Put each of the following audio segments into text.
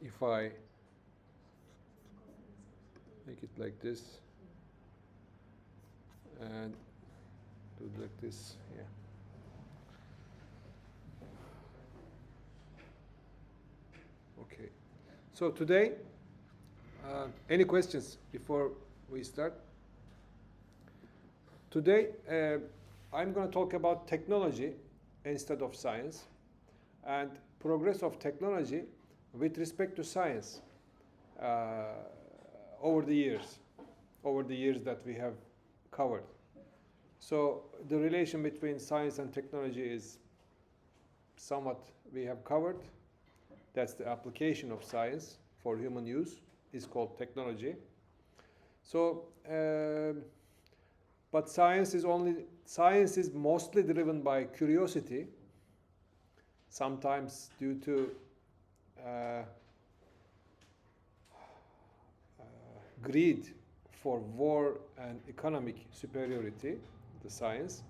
if I make it like this and do it like this, yeah. Okay. So today, any questions before we start? Today, I'm going to talk about technology instead of science, and progress of technology with respect to science over the years that we have covered. So the relation between science and technology is somewhat we have covered. That's the application of science for human use is called technology. So, but science is mostly driven by curiosity, sometimes due to greed for war and economic superiority, the science,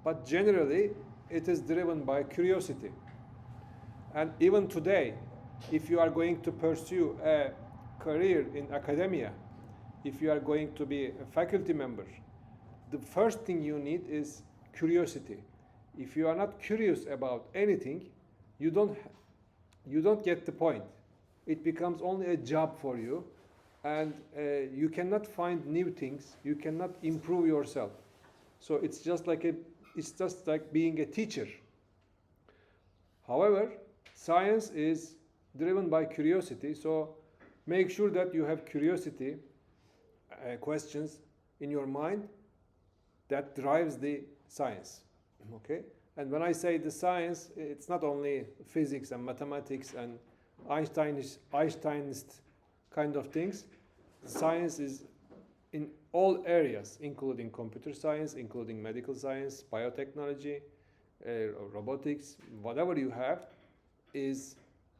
but generally it is driven by curiosity. And even today, if you are going to pursue a career in academia, if you are going to be a faculty member, the first thing you need is curiosity. If you are not curious about anything, you don't get the point. It becomes only a job for you, and you cannot find new things. You cannot improve yourself. So it's just like being a teacher. However, science is driven by curiosity, so make sure that you have curiosity questions in your mind that drives the science. Okay? And when I say the science, it's not only physics and mathematics and Einsteinist kind of things. Science is in all areas, including computer science, including medical science, biotechnology, robotics, whatever you have is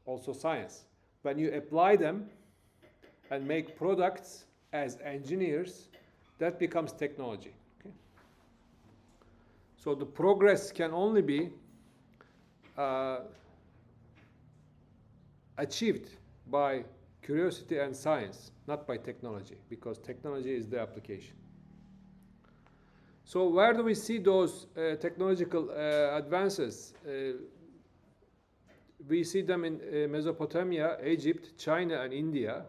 also science. When you apply them and make products as engineers, that becomes technology. Okay? So the progress can only be achieved by curiosity and science, not by technology, because technology is the application. So where do we see those technological advances? We see them in Mesopotamia, Egypt, China, and India.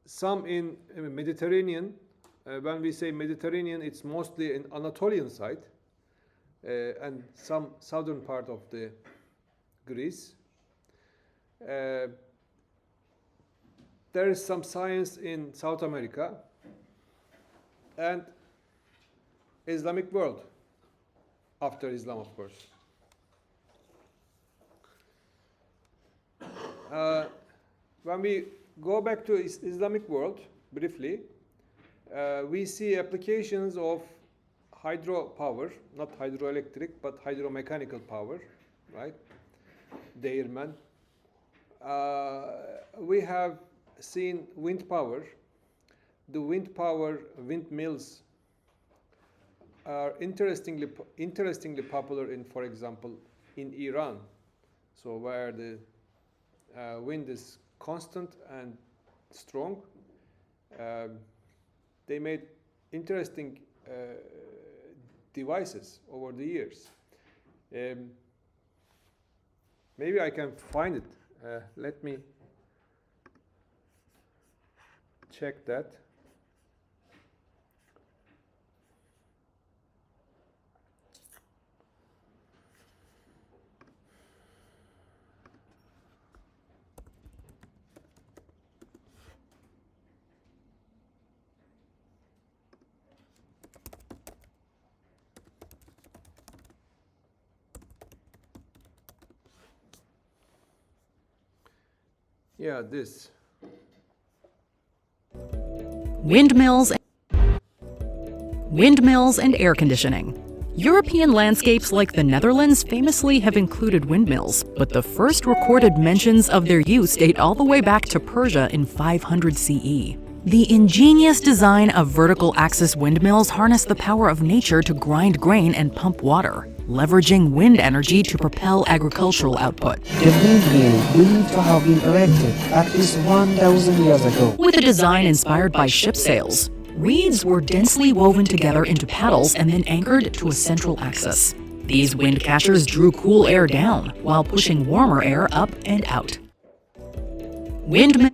Some in Mediterranean. When we say Mediterranean, it's mostly in Anatolian side and some southern part of the Greece. There is some science in South America and Islamic world, after Islam, of course. When we go back to Islamic world, briefly, we see applications of hydropower, not hydroelectric, but hydromechanical power, right? Değirmen. We have seen wind power. The wind power, windmills are interestingly popular in, for example, in Iran. So where the wind is constant and strong, they made interesting devices over the years. Maybe I can find it. Let me check that. Yeah, this. Windmills and air conditioning. European landscapes like the Netherlands famously have included windmills, but the first recorded mentions of their use date all the way back to Persia in 500 CE. The ingenious design of vertical axis windmills harness the power of nature to grind grain and pump water. leveraging wind energy to propel agricultural output. The windmill believed to have been erected at least 1,000 years ago. With a design inspired by ship sails, reeds were densely woven together into paddles and then anchored to a central axis. These wind catchers drew cool air down while pushing warmer air up and out. Windmills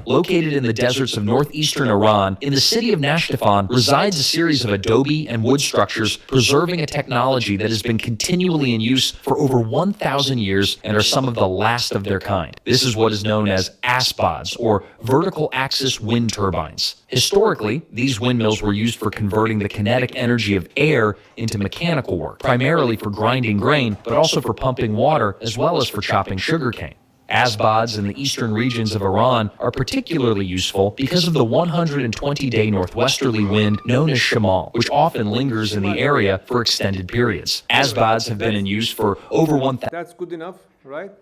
Located in the deserts of northeastern Iran, in the city of Nashdafan resides a series of adobe and wood structures preserving a technology that has been continually in use for over 1,000 years and are some of the last of their kind. This is what is known as asbods, or vertical axis wind turbines. Historically, these windmills were used for converting the kinetic energy of air into mechanical work, primarily for grinding grain, but also for pumping water as well as for chopping sugarcane. Asbods in the eastern regions of Iran are particularly useful because of the 120-day northwesterly wind known as shamal, which often lingers in the area for extended periods. Asbods have been in use for over 1,000. That's good enough, right?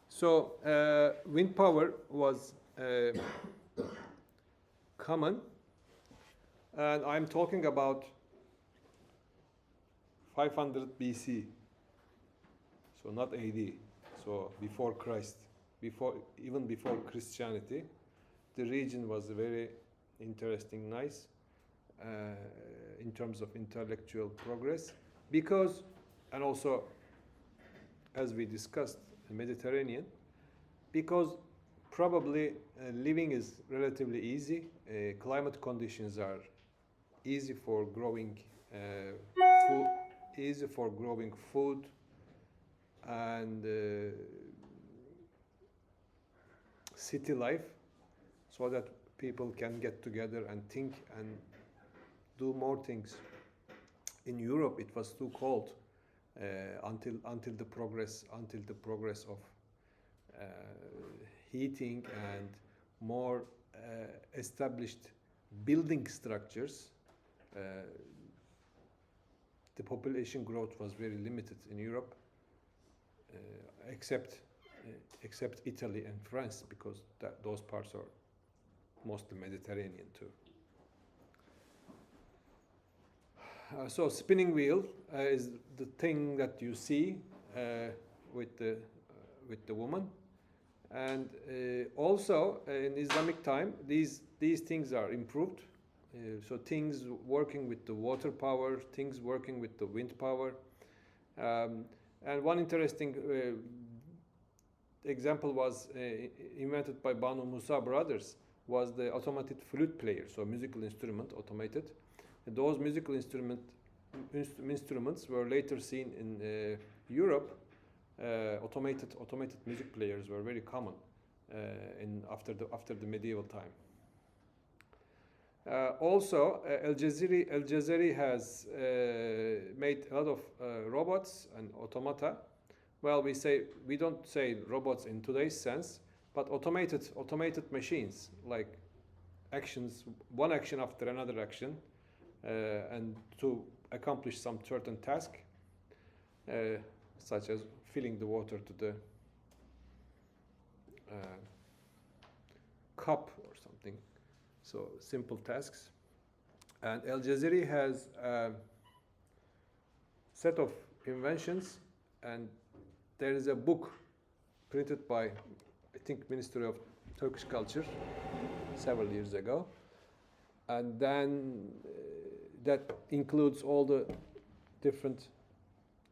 So wind power was common, and I'm talking about 500 BC, so not AD. So before Christ, even before Christianity, the region was very interesting, nice in terms of intellectual progress, because, and also as we discussed, the Mediterranean, because probably living is relatively easy, climate conditions are easy for growing food, and city life, so that people can get together and think and do more things. In Europe, it was too cold until the progress of heating and more established building structures. The population growth was very limited in Europe. Except Italy and France, because those parts are mostly Mediterranean too. So spinning wheel is the thing that you see with the woman, and also in Islamic time these things are improved. So things working with the water power, things working with the wind power. And one interesting example was invented by Banu Musa brothers, was the automated flute player, so musical instrument, automated. And those musical instruments were later seen in Europe. Automated music players were very common after the medieval time. Also, Al Jazari has made a lot of robots and automata. Well, we don't say robots in today's sense, but automated machines, like actions, one action after another action, and to accomplish some certain task, such as filling the water to the cup or something. So simple tasks. And Al Jazari has a set of inventions, and there is a book printed by, I think, Ministry of Turkish Culture several years ago, and then that includes all the different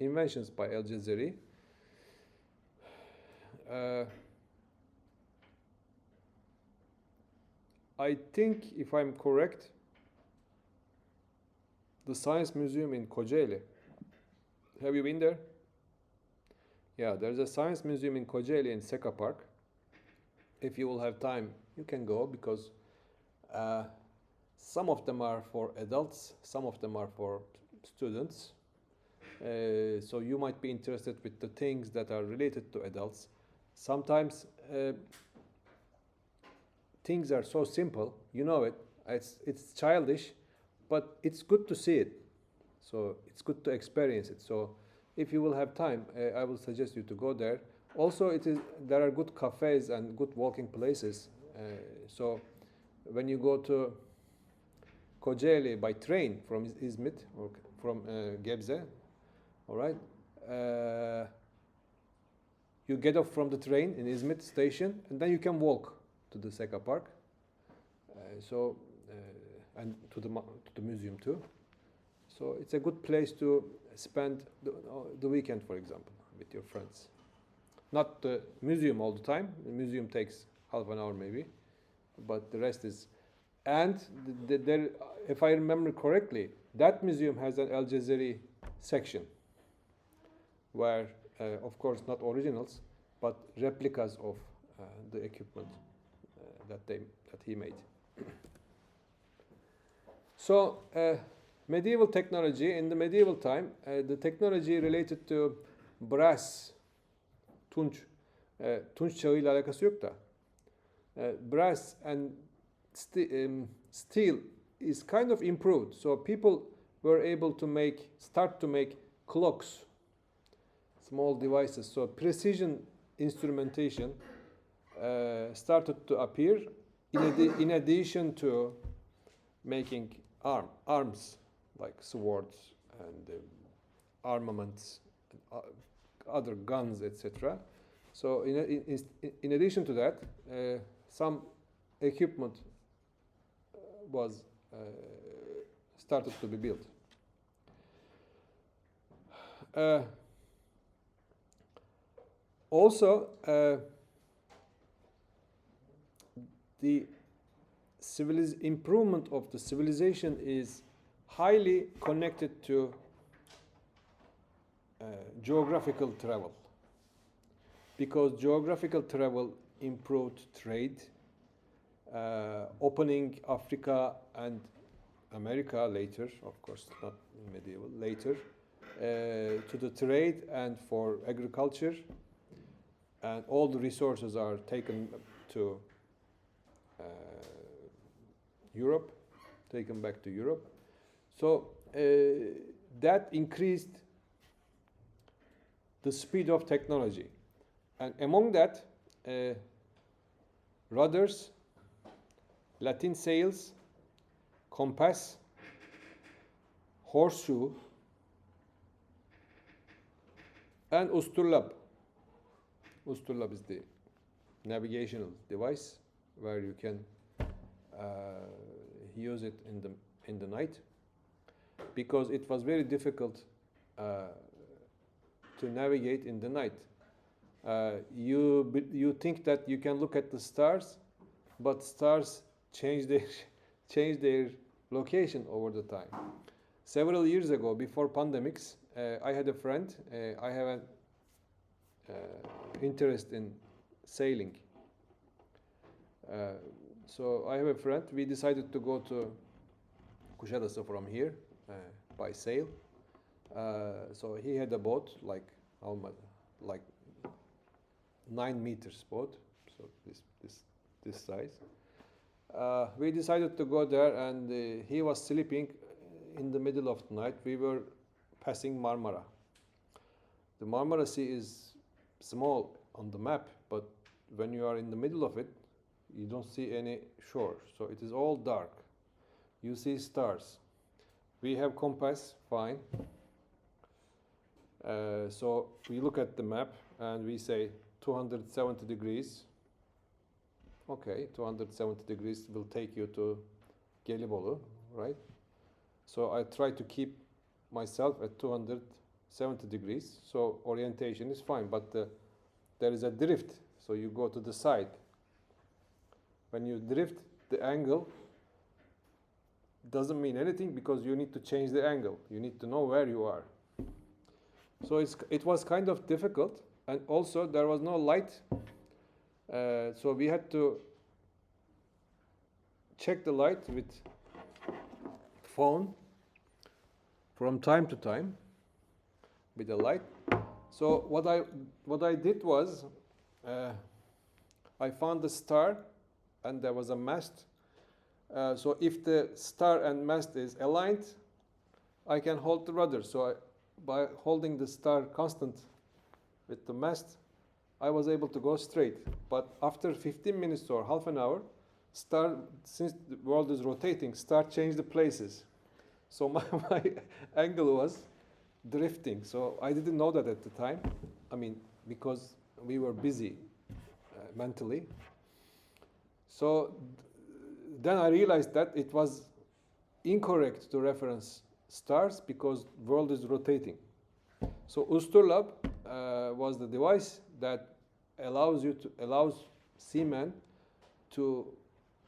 inventions by Al Jazari. I think, if I'm correct, the Science Museum in Kocaeli. Have you been there? Yeah, there's a Science Museum in Kocaeli in Seka Park. If you will have time, you can go, because some of them are for adults, some of them are for students. So you might be interested with the things that are related to adults. Sometimes things are so simple, you know it. It's childish, but it's good to see it. So it's good to experience it. So if you will have time, I will suggest you to go there. Also, there are good cafes and good walking places. So when you go to Kocaeli by train from Izmit or from Gebze, all right, you get off from the train in Izmit station, and then you can walk to the Seka Park. And to the museum too. So it's a good place to spend the weekend, for example, with your friends. Not the museum all the time. The museum takes half an hour maybe, but the rest is. And there, if I remember correctly, that museum has an Al Jazari section, where, of course, not originals, but replicas of the equipment that he made. So, medieval technology, in the medieval time, the technology related to brass, tunç çağıyla alakası yok da, brass and steel is kind of improved. So people were able to start to make clocks, small devices. So precision instrumentation started to appear in addition to making arms like swords and armaments, other guns, etc. So in addition to that, some equipment was started to be built. Also, the improvement of the civilization is highly connected to geographical travel, because geographical travel improved trade, opening Africa and America later, of course, not medieval, later, to the trade and for agriculture, and all the resources are taken to Europe, taken back to Europe. So that increased the speed of technology. And among that, rudders, Latin sails, compass, horseshoe, and usturlab. Usturlab is the navigational device where you can use it in the night, because it was very difficult to navigate in the night. You think that you can look at the stars, but stars change their location over the time. Several years ago, before pandemics, I had a friend. I have an interest in sailing. So I have a friend. We decided to go to Kuşadası from here by sail. So he had a boat like 9 meters boat, so this size. We decided to go there, and he was sleeping in the middle of the night. We were passing Marmara. The Marmara Sea is small on the map, but when you are in the middle of it, you don't see any shore, so it is all dark. You see stars. We have compass, fine. So we look at the map and we say 270 degrees. Okay, 270 degrees will take you to Gelibolu, right? So I try to keep myself at 270 degrees, so orientation is fine, but there is a drift, so you go to the side. When you drift, the angle doesn't mean anything, because you need to change the angle. You need to know where you are. So it was kind of difficult, and also there was no light. So we had to check the light with phone from time to time with the light. So what I did was I found the star, and there was a mast. So if the star and mast is aligned, I can hold the rudder. So by holding the star constant with the mast, I was able to go straight. But after 15 minutes or half an hour, star, since the world is rotating, star change the places. So my angle was drifting. So I didn't know that at the time. I mean, because we were busy mentally. So then I realized that it was incorrect to reference stars because world is rotating. So Usturlab was the device that allows seamen to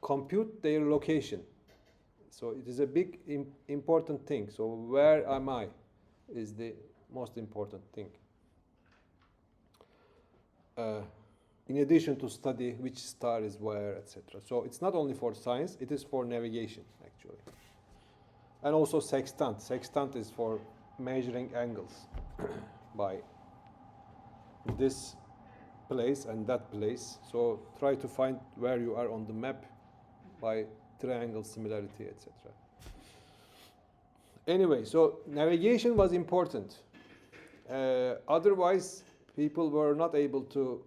compute their location. So it is a big important thing. So where am I is the most important thing. In addition to study which star is where, etc. So it's not only for science, it is for navigation actually. And also sextant. Sextant is for measuring angles by this place and that place. So try to find where you are on the map by triangle similarity, etc. Anyway, so navigation was important. Otherwise, people were not able to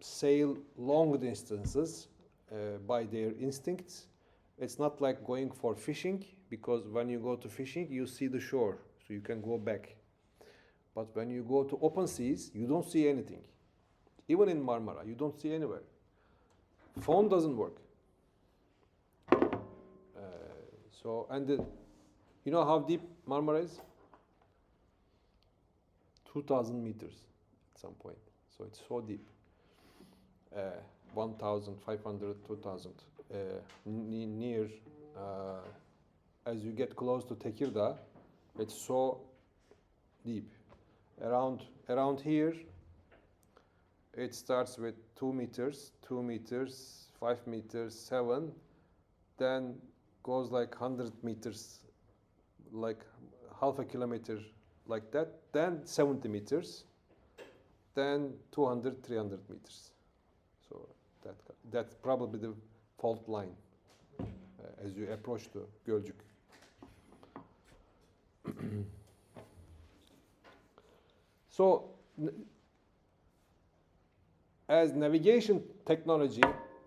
sail long distances by their instincts. It's not like going for fishing, because when you go to fishing, you see the shore, so you can go back. But when you go to open seas, you don't see anything. Even in Marmara, you don't see anywhere. Phone doesn't work. You know how deep Marmara is? 2,000 meters at some point. So it's so deep. 1,500, 2,000. Near, as you get close to Tekirdağ, it's so deep. Around here, it starts with 2 meters, 2 meters, 5 meters, 7, then goes like 100 meters, like half a kilometer, like that, then 70 meters, then 200, 300 meters. So that's probably the fault line as you approach the Gölcük. So as navigation technology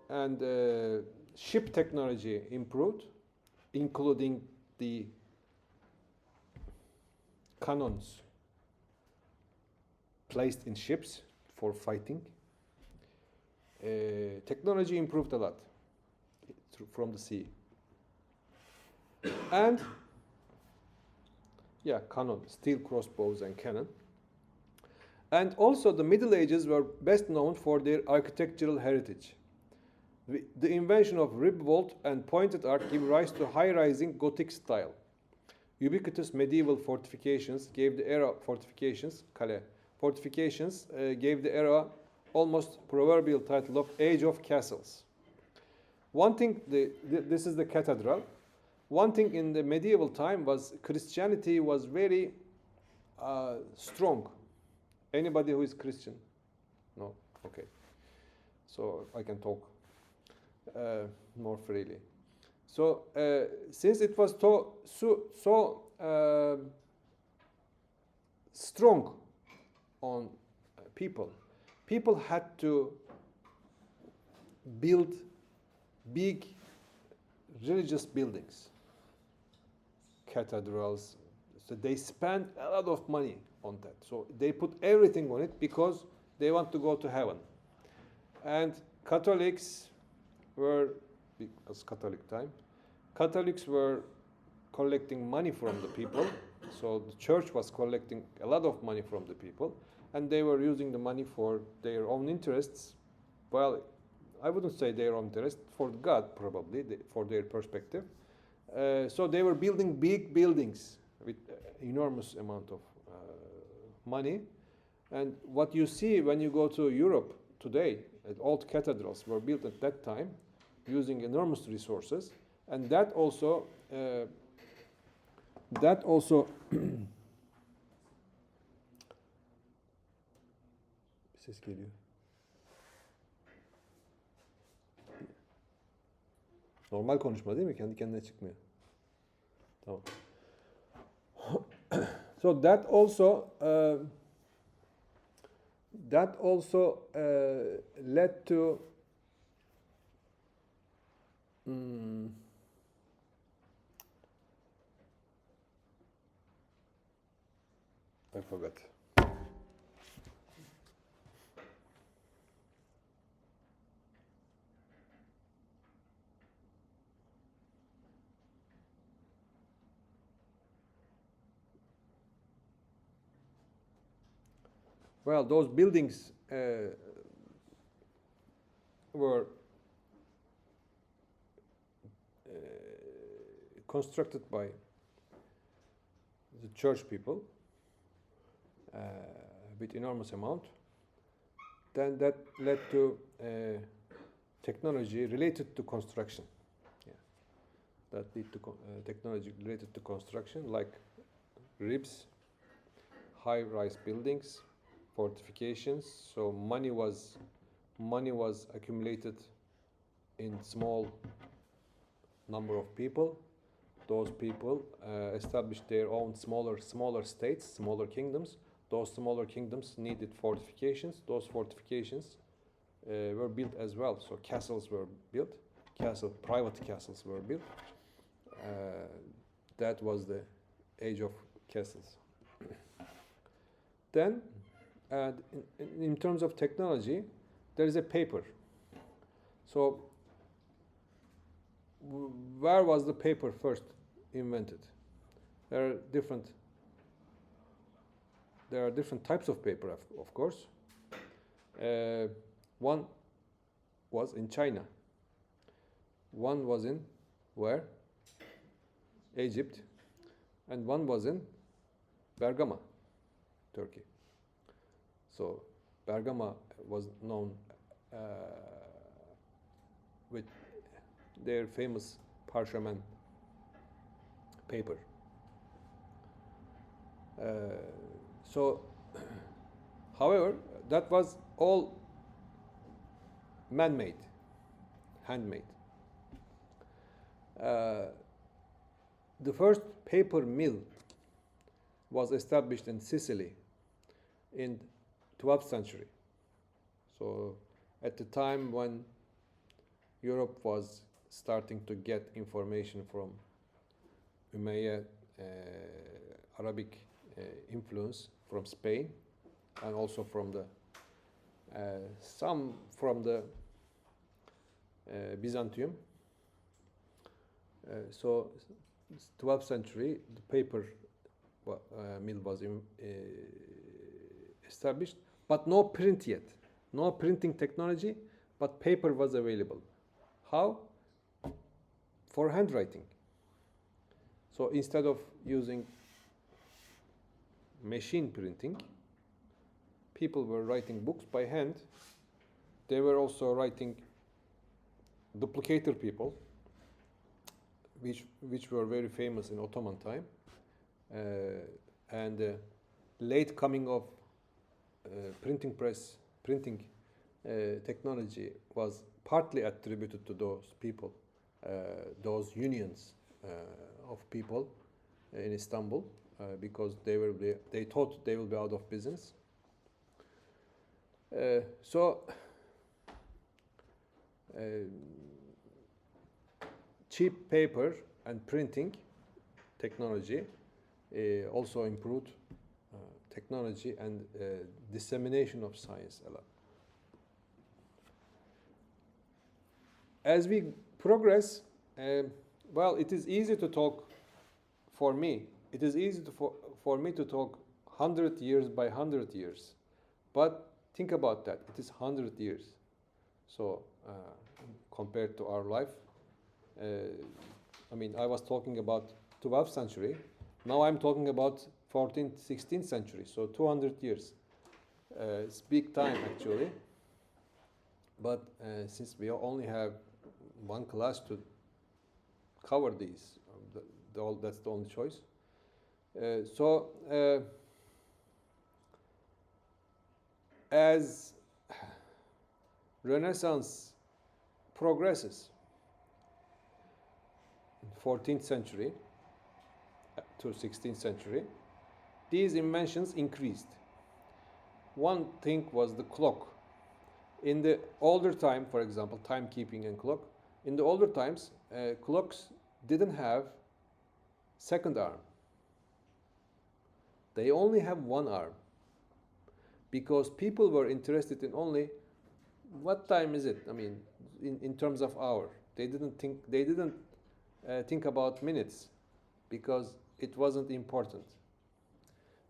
and ship technology improved, including the cannons placed in ships for fighting, technology improved a lot from the sea. And cannon, steel crossbows and cannon. And also the Middle Ages were best known for their architectural heritage. The invention of rib vault and pointed arch gave rise to high-rising Gothic style. Ubiquitous medieval fortifications gave the era gave the era almost proverbial title of Age of Castles. One thing, this is the cathedral. One thing in the medieval time was Christianity was very strong. Anybody who is Christian? No? Okay. So I can talk more freely. So since it was so strong on people had to build big religious buildings, cathedrals. So they spent a lot of money on that. So they put everything on it because they want to go to heaven. And Catholics were, because Catholic time, Catholics were collecting money from the people. So the church was collecting a lot of money from the people, and they were using the money for their own interests. Well, I wouldn't say their own interest, for God probably, for their perspective. So they were building big buildings with enormous amount of money. And what you see when you go to Europe today, old cathedrals were built at that time using enormous resources. And that also ses geliyor. Normal konuşma değil mi? Kendi kendine çıkmıyor. Tamam. So that also led to mm, I forgot. Well, those buildings were constructed by the church people with enormous amount. Then that led to technology related to construction. Yeah. That led to technology related to construction, like ribs, high-rise buildings, fortifications. So money was accumulated in small number of people. Those people established their own smaller states, smaller kingdoms. Those smaller kingdoms needed fortifications. Those fortifications were built as well. So castles were built. Private castles were built. That was the age of castles. Then, in terms of technology, there is a paper. So, where was the paper first invented? There are different types of paper, of course. One was in China. One was in where? Egypt. And one was in Bergama, Turkey. So Bergama was known with their famous parchment paper. So, however, that was all man-made, handmade. The first paper mill was established in Sicily in 12th century. So at the time when Europe was starting to get information from Umayyad Arabic influence from Spain, and also from the some from the Byzantium. So 12th century, the paper mill was established, but no print yet, no printing technology, but paper was available. How? For handwriting. So instead of using machine printing, people were writing books by hand. They were also writing duplicator people, which were very famous in Ottoman time, and late coming of printing press, printing technology was partly attributed to those people, those unions of people in Istanbul, because they thought they will be out of business. So cheap paper and printing technology also improved technology and dissemination of science a lot. As we progress, well, it is easy to talk for me. It is easy for me to talk 100 years by 100 years. But think about that. It is 100 years. So compared to our life, I mean, I was talking about 12th century. Now I'm talking about 14th, 16th century. So 200 years. It's big time, actually. But since we only have one class to cover these, that's the only choice. So as Renaissance progresses, in 14th century to 16th century, these inventions increased. One thing was the clock. In the older time, for example, timekeeping and clock, In the older times, clocks didn't have second arm. They only have one arm because people were interested in only what time is it. I mean, in terms of hour. They didn't think about minutes because it wasn't important.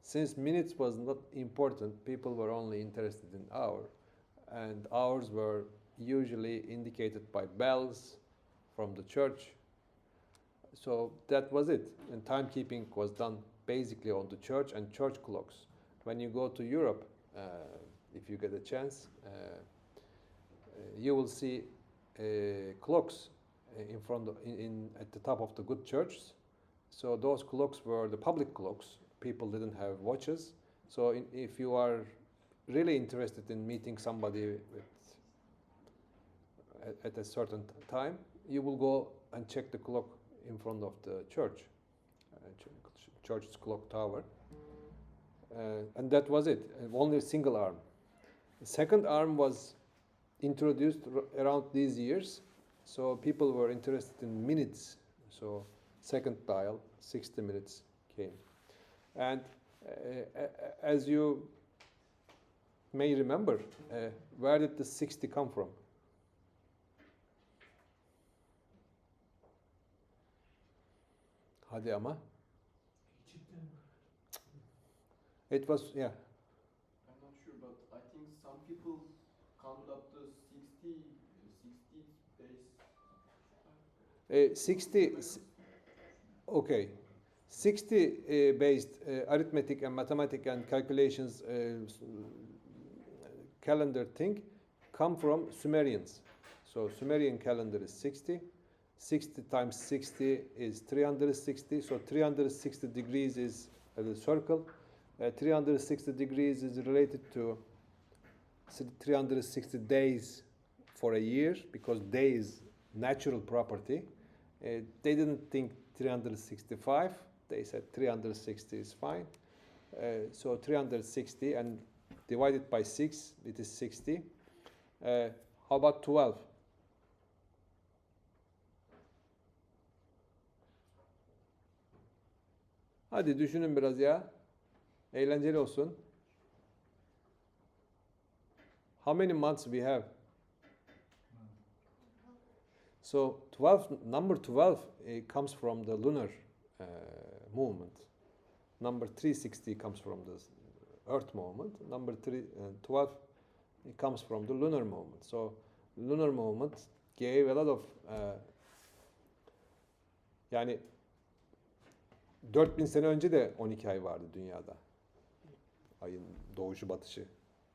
Since minutes was not important, people were only interested in hour, and hours were usually indicated by bells from the church. So that was it. And timekeeping was done basically on the church and church clocks. When you go to Europe, if you get a chance, you will see clocks in front of, at the top of the good churches. So those clocks were the public clocks. People didn't have watches. So if you are really interested in meeting somebody at a certain time, you will go and check the clock in front of the church, church's clock tower. And that was it, only a single arm. The second arm was introduced around these years, so people were interested in minutes. So second dial, 60 minutes came. And as you may remember, where did the 60 come from? Hadi ama. It was, yeah. I'm not sure, but I think some people counted up to 60 days. 60, okay. 60 based arithmetic and mathematics and calculations calendar thing come from Sumerians. So Sumerian calendar is 60. 60 times 60 is 360. So 360 degrees is the circle. 360 degrees is related to 360 days for a year because day is natural property. They didn't think 365. They said 360 is fine. So 360 and divided by 6, it is 60. How about 12? Hadi düşünün biraz ya. Eğlenceli olsun. How many months we have? So 12, number 12 comes from the lunar movement. Number 360 comes from the Earth movement. Number 12 it comes from the lunar movement. So lunar movement gave a lot of yani 4000 sene önce de 12 ay vardı dünyada. Ayın doğuşu batışı,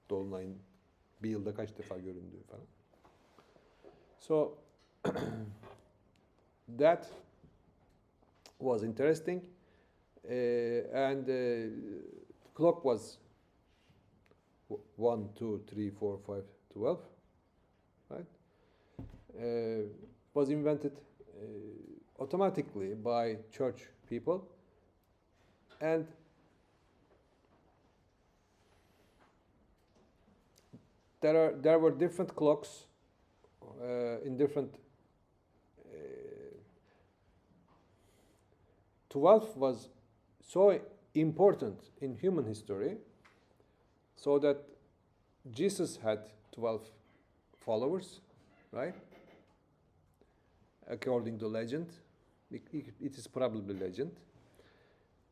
dolunayın bir yılda kaç defa göründüğü falan. So that was interesting, and clock was 1, 2, 3, 4, 5, 12, right? Was invented automatically by church people, and there were different clocks in different. 12 was so important in human history, so that Jesus had 12 followers, right? According to legend, it is probably legend,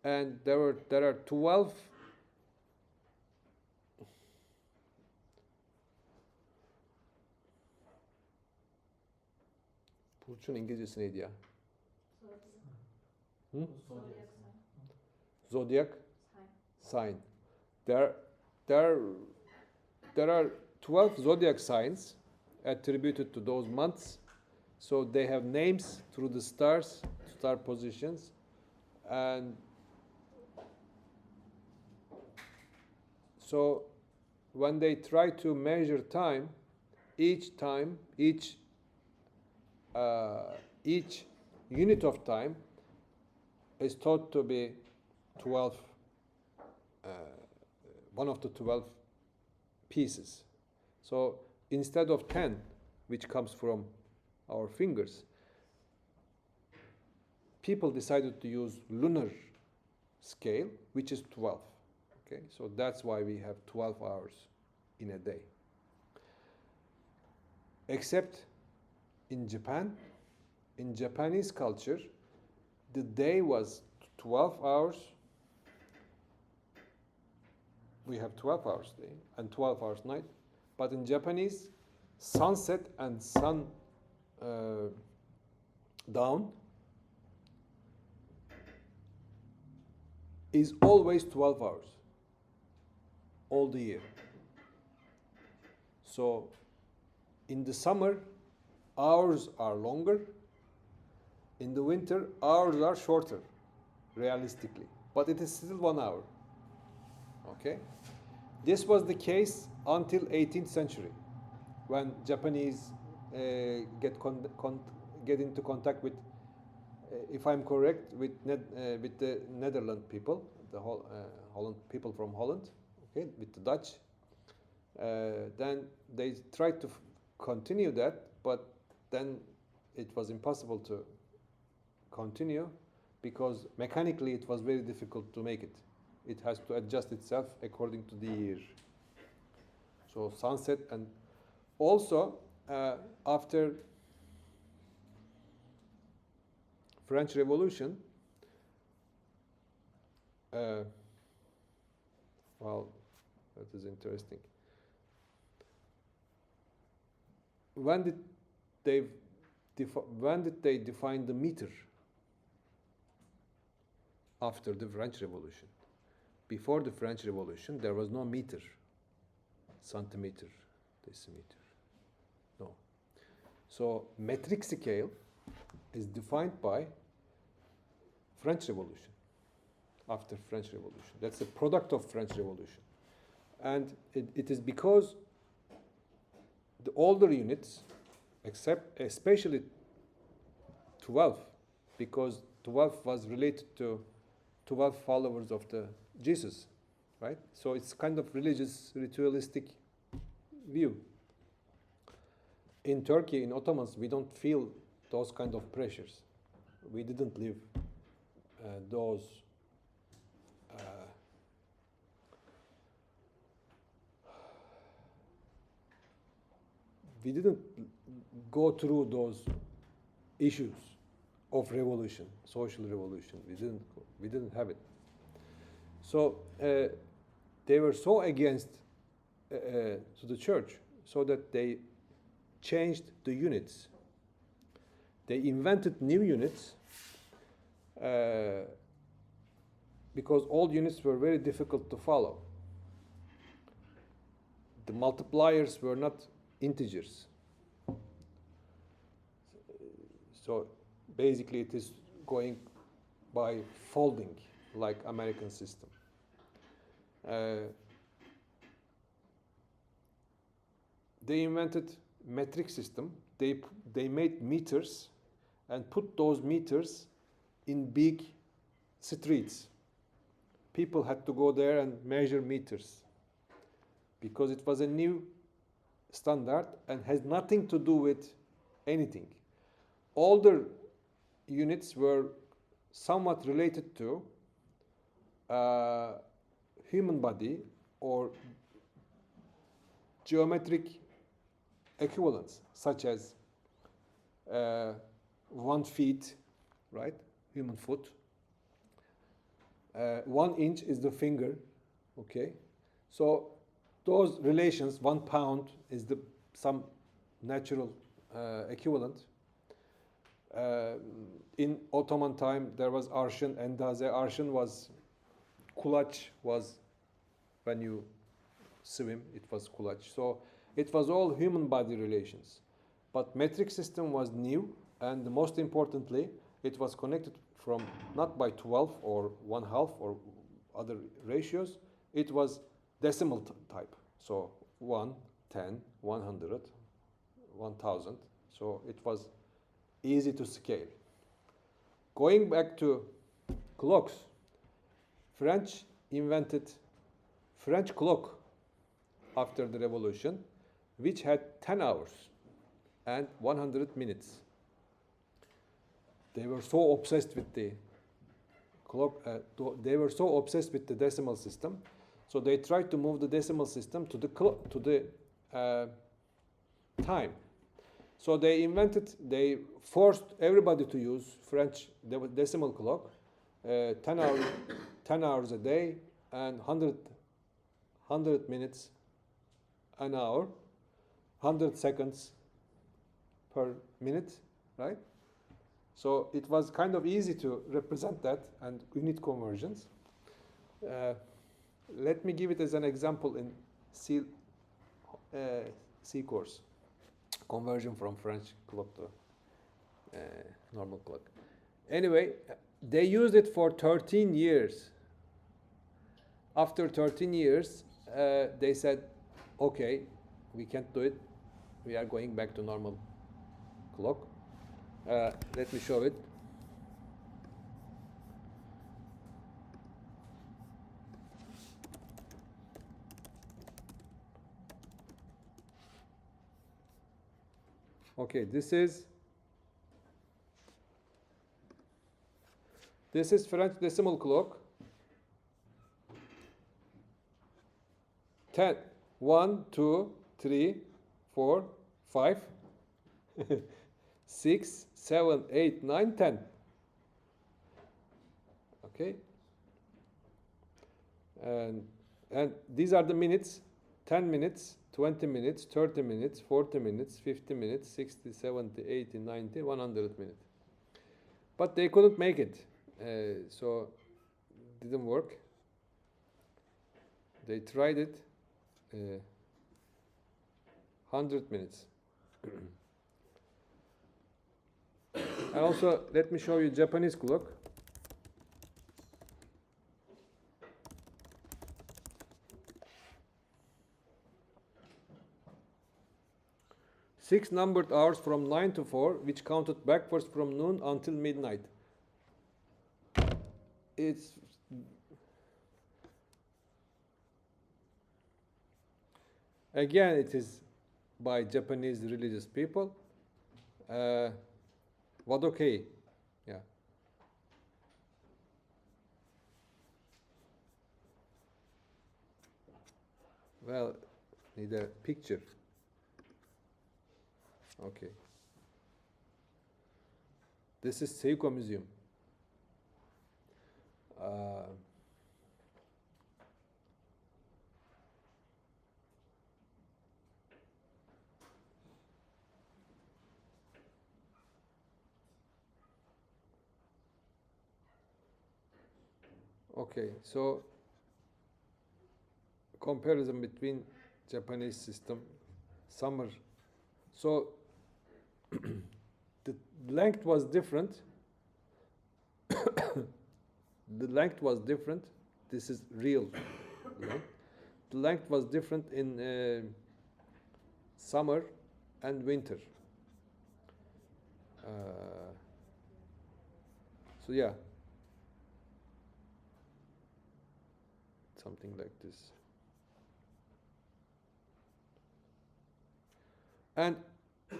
and there are 12. Burç'un İngilizcesi neydi ya? Hmm? Zodiac sign. There are 12 zodiac signs attributed to those months. So they have names through the stars, star positions, and so when they try to measure time, each unit of time is thought to be 12, one of the 12 pieces. So instead of 10, which comes from our fingers. People decided to use lunar scale, which is 12. Okay, so that's why we have 12 hours in a day. Except in Japan, in Japanese culture, the day was 12 hours. We have 12 hours day and 12 hours night. But in Japanese, sunset and sun down is always 12 hours, all the year. So in the summer, hours are longer. In the winter, hours are shorter, realistically. But it is still 1 hour. Okay? This was the case until 18th century, when Japanese get into contact with, if I'm correct, with the Netherlands people, the Holland people from Holland, okay, with the Dutch. Then they tried to continue that, but then it was impossible to continue because mechanically it was very difficult to make it. It has to adjust itself according to the year. So sunset, and also after French Revolution, well, that is interesting. When did they define the meter? After the French Revolution. Before the French Revolution, there was no meter, centimeter, decimeter, no. So metric scale is defined by French Revolution, after French Revolution. That's a product of French Revolution. And it is because the older units, especially 12, because 12 was related to 12 followers of the Jesus, right? So it's kind of religious, ritualistic view. In Turkey, in Ottomans, we don't feel those kind of pressures. We didn't live those we didn't go through those issues of revolution, social revolution. We didn't have it. So they were so against to the church, so that they changed the units. They invented new units because old units were very difficult to follow. The multipliers were not integers. So basically it is going by folding, like American system. They invented metric system. They made meters and put those meters in big streets. People had to go there and measure meters because it was a new standard and has nothing to do with anything. Older units were somewhat related to human body or geometric equivalents, such as 1 feet, right? Human foot. 1 inch is the finger, okay? So those relations, 1 pound is some natural equivalent. In Ottoman time, there was arşın, endaze. Arşın was, kulaç was when you swim, it was kulaç. So it was all human body relations. But metric system was new, and most importantly, it was connected from not by 12 or 1/2 or other ratios, it was decimal type. So 1, 10, 100, 1000. So it was easy to scale. Going back to clocks, French invented French clock after the revolution, which had 10 hours and 100 minutes. they were so obsessed with the clock. They were so obsessed with the decimal system, so they tried to move the decimal system to the time. So they forced everybody to use French decimal clock, 10 hours a day and 100 minutes an hour, 100 seconds per minute, right? So it was kind of easy to represent that and unit conversions. Let me give it as an example in C course. Conversion from French clock to normal clock. Anyway, they used it for 13 years. After 13 years, they said, okay, we can't do it. We are going back to normal clock. Let me show it. Okay, this is French decimal clock. 10, 1, 2, 3, 4, 5, 6, 7, 8, 9, 10. Okay. And these are the minutes, 10 minutes, 20 minutes, 30 minutes, 40 minutes, 50 minutes, 60, 70, 80, 90, 100 minutes. But they couldn't make it, so it didn't work. They tried it, 100 minutes. And also, let me show you Japanese clock. Six numbered hours from 9 to 4, which counted backwards from noon until midnight. It's again, it is by Japanese religious people. What okay? Yeah. Well, need a picture. Okay. This is Seiko Museum. Okay, so comparison between Japanese system, summer. So the length was different. The length was different. This is real length. The length was different in summer and winter. So yeah, something like this. And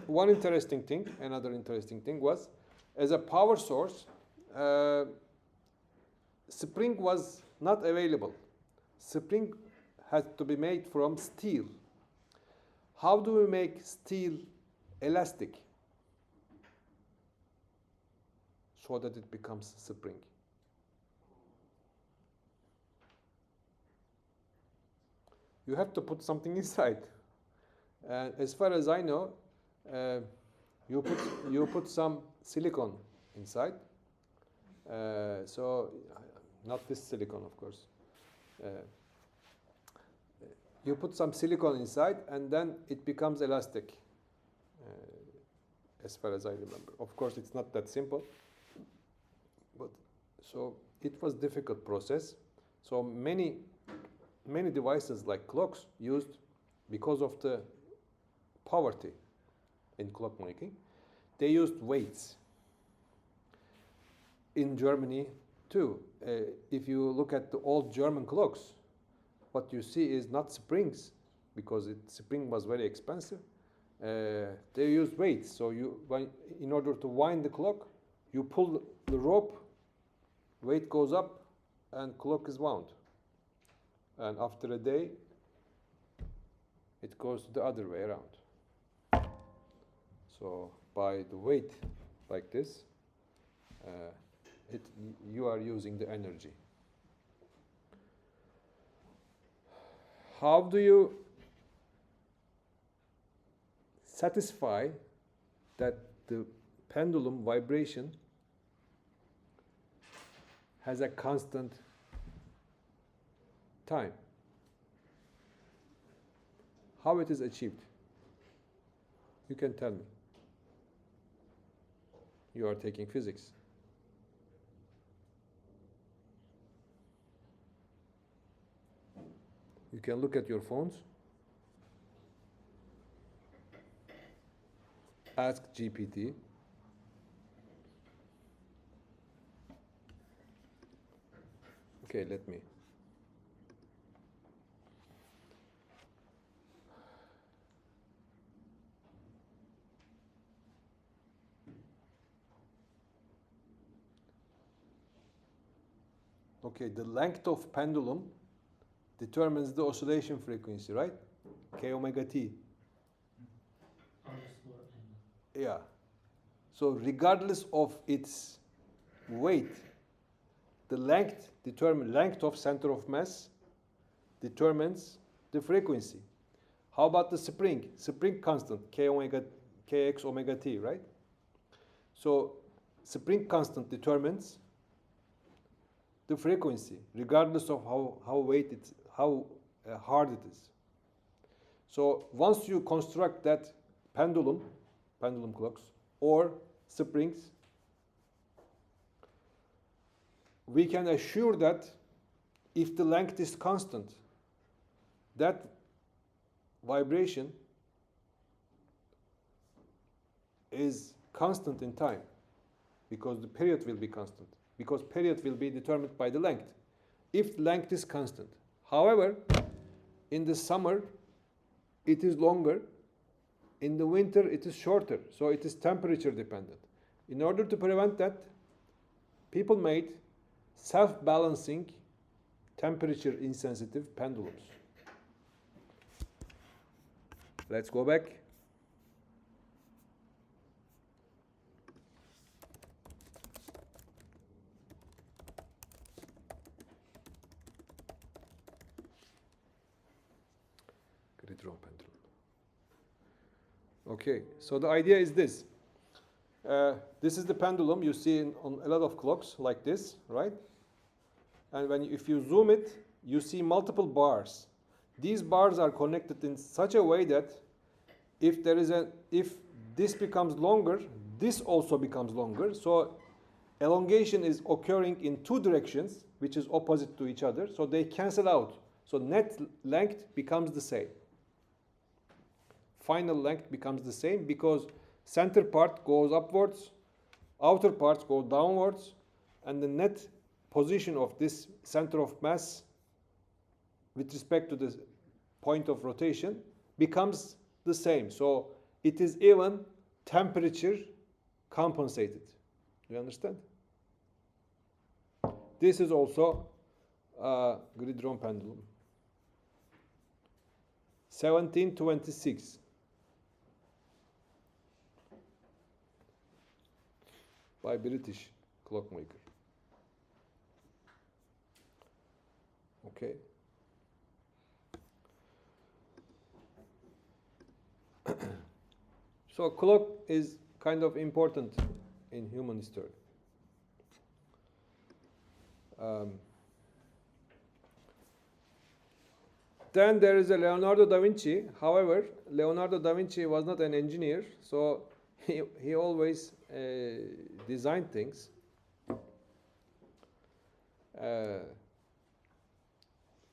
one interesting thing, another interesting thing was, as a power source, spring was not available. Spring had to be made from steel. How do we make steel elastic so that it becomes spring? You have to put something inside. As far as I know, you put some silicone inside. So not this silicone, of course. You put some silicone inside, and then it becomes elastic. As far as I remember, of course, it's not that simple. But so it was difficult process. So many devices like clocks used, because of the poverty in clockmaking, they used weights. In Germany too, if you look at the old German clocks, what you see is not springs, because spring was very expensive. They used weights. So in order to wind the clock, You pull the rope, weight goes up, and clock is wound. And after a day, it goes the other way around. So by the weight like this, you are using the energy. How do you satisfy that the pendulum vibration has a constant time? How it is achieved? You can tell me. You are taking physics. You can look at your phones, ask GPT. Okay, let me. Okay, the length of pendulum determines the oscillation frequency, right? K omega t. Yeah. So regardless of its weight, the length of center of mass determines the frequency. How about the spring? Spring constant, kx omega t, right? So spring constant determines the frequency, regardless of how hard it is. So once you construct that pendulum clocks or springs, we can assure that if the length is constant, that vibration is constant in time, because the period will be constant, because period will be determined by the length, if length is constant. However, in the summer, it is longer. In the winter, it is shorter. So it is temperature dependent. In order to prevent that, people made self-balancing, temperature insensitive pendulums. Let's go back. Grid-drawn pendulum. Okay, so the idea is this. This is the pendulum you see on a lot of clocks like this, right? And if you zoom it, you see multiple bars. These bars are connected in such a way that if this becomes longer, this also becomes longer. So elongation is occurring in two directions, which is opposite to each other. So they cancel out. So net length becomes the same. Final length becomes the same because center part goes upwards, outer parts go downwards, and the net position of this center of mass with respect to the point of rotation becomes the same. So it is even temperature compensated. You understand? This is also a grid-drawn pendulum. 1726. By British clockmaker. Okay. So clock is kind of important in human history. Then there is a Leonardo da Vinci. However, Leonardo da Vinci was not an engineer, so he always designed things.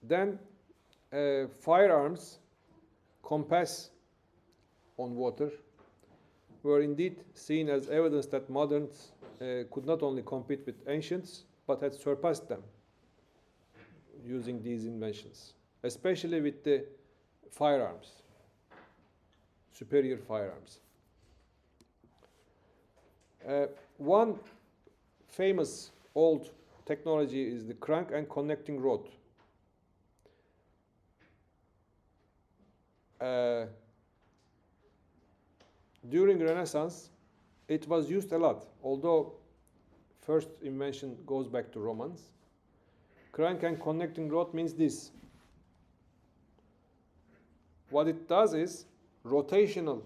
Then firearms, compass on water, were indeed seen as evidence that moderns could not only compete with ancients, but had surpassed them using these inventions, especially with the firearms, superior firearms. One famous old technology is the crank and connecting rod. During Renaissance, it was used a lot, although first invention goes back to Romans. Crank and connecting rod means this. What it does is rotational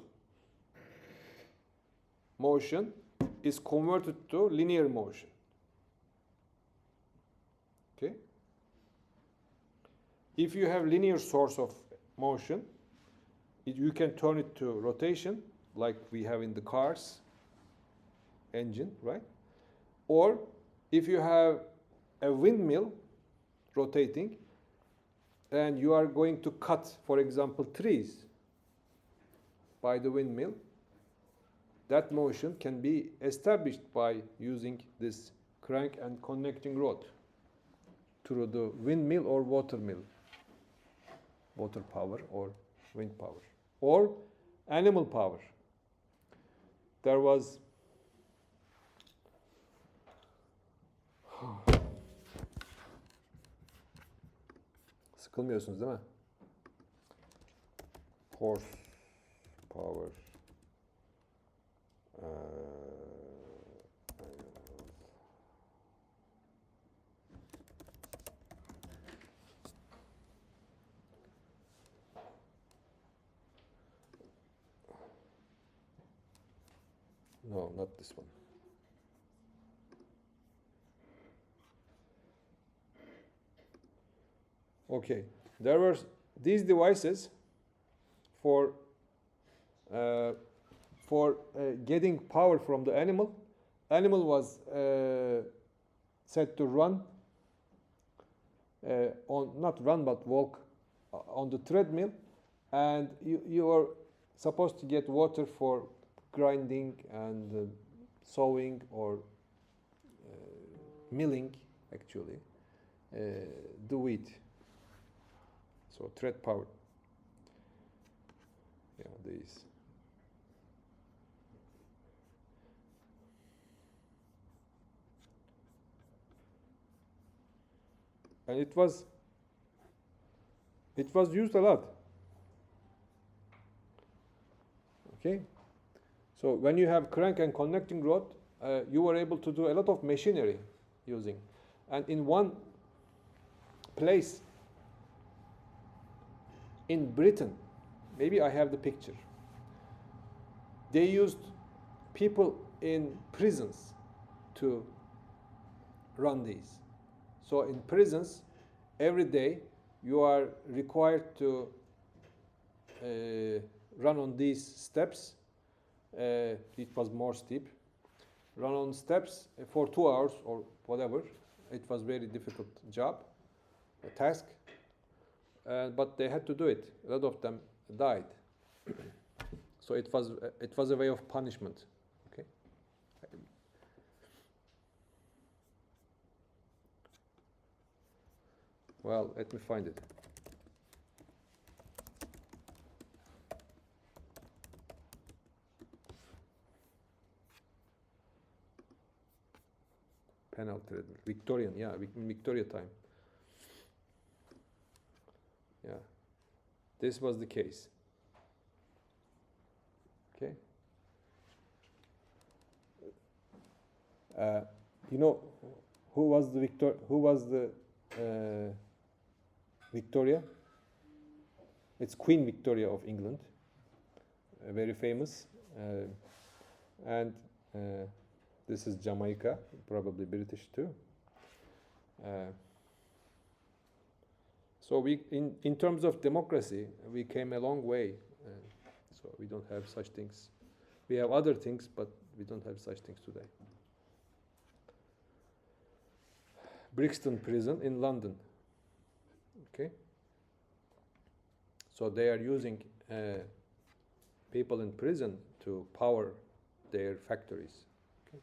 motion is converted to linear motion. Okay? If you have linear source of motion, you can turn it to rotation, like we have in the cars engine, right? Or if you have a windmill rotating and you are going to cut, for example, trees by the windmill, that motion can be established by using this crank and connecting rod through the windmill or water mill, water power or wind power, or animal power. There was sıkılmıyorsunuz değil mi? Horse power. No, not this one. Okay, there were these devices for getting power from the animal. Animal was set to run not run but walk on the treadmill, and you are supposed to get water for grinding and sowing or milling, actually, the wheat. So tread power. Yeah, these. And it was used a lot. Okay. So when you have crank and connecting rod, you were able to do a lot of machinery using. And in one place in Britain, maybe I have the picture, they used people in prisons to run these. So in prisons, every day you are required to run on these steps. It was more steep. Run on steps for 2 hours or whatever. It was very difficult job, a task, but they had to do it. A lot of them died. So it was a way of punishment. Okay. Well, let me find it. Penalty, Victorian, yeah, Victoria time. Yeah, this was the case. Okay. You know who was the Victoria? It's Queen Victoria of England, very famous, and this is Jamaica, probably British too. So we, in terms of democracy, we came a long way. So we don't have such things. We have other things, but we don't have such things today. Brixton Prison in London. Okay. So they are using people in prison to power their factories. Okay.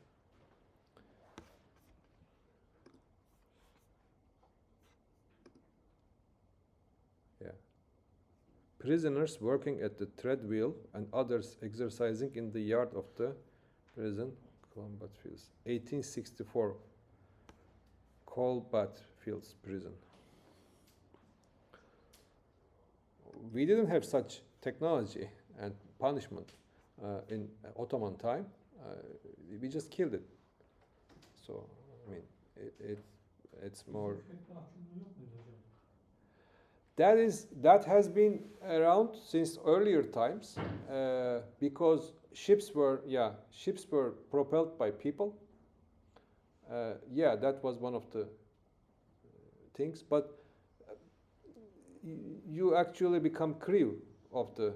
Yeah. Prisoners working at the treadwheel and others exercising in the yard of the prison Combat Fields. 1864. Combat Fields prison. We didn't have such technology and punishment in Ottoman time. We just killed it. So, I mean, it's more. That has been around since earlier times because ships were propelled by people. That was one of the things. But you actually become crew of the,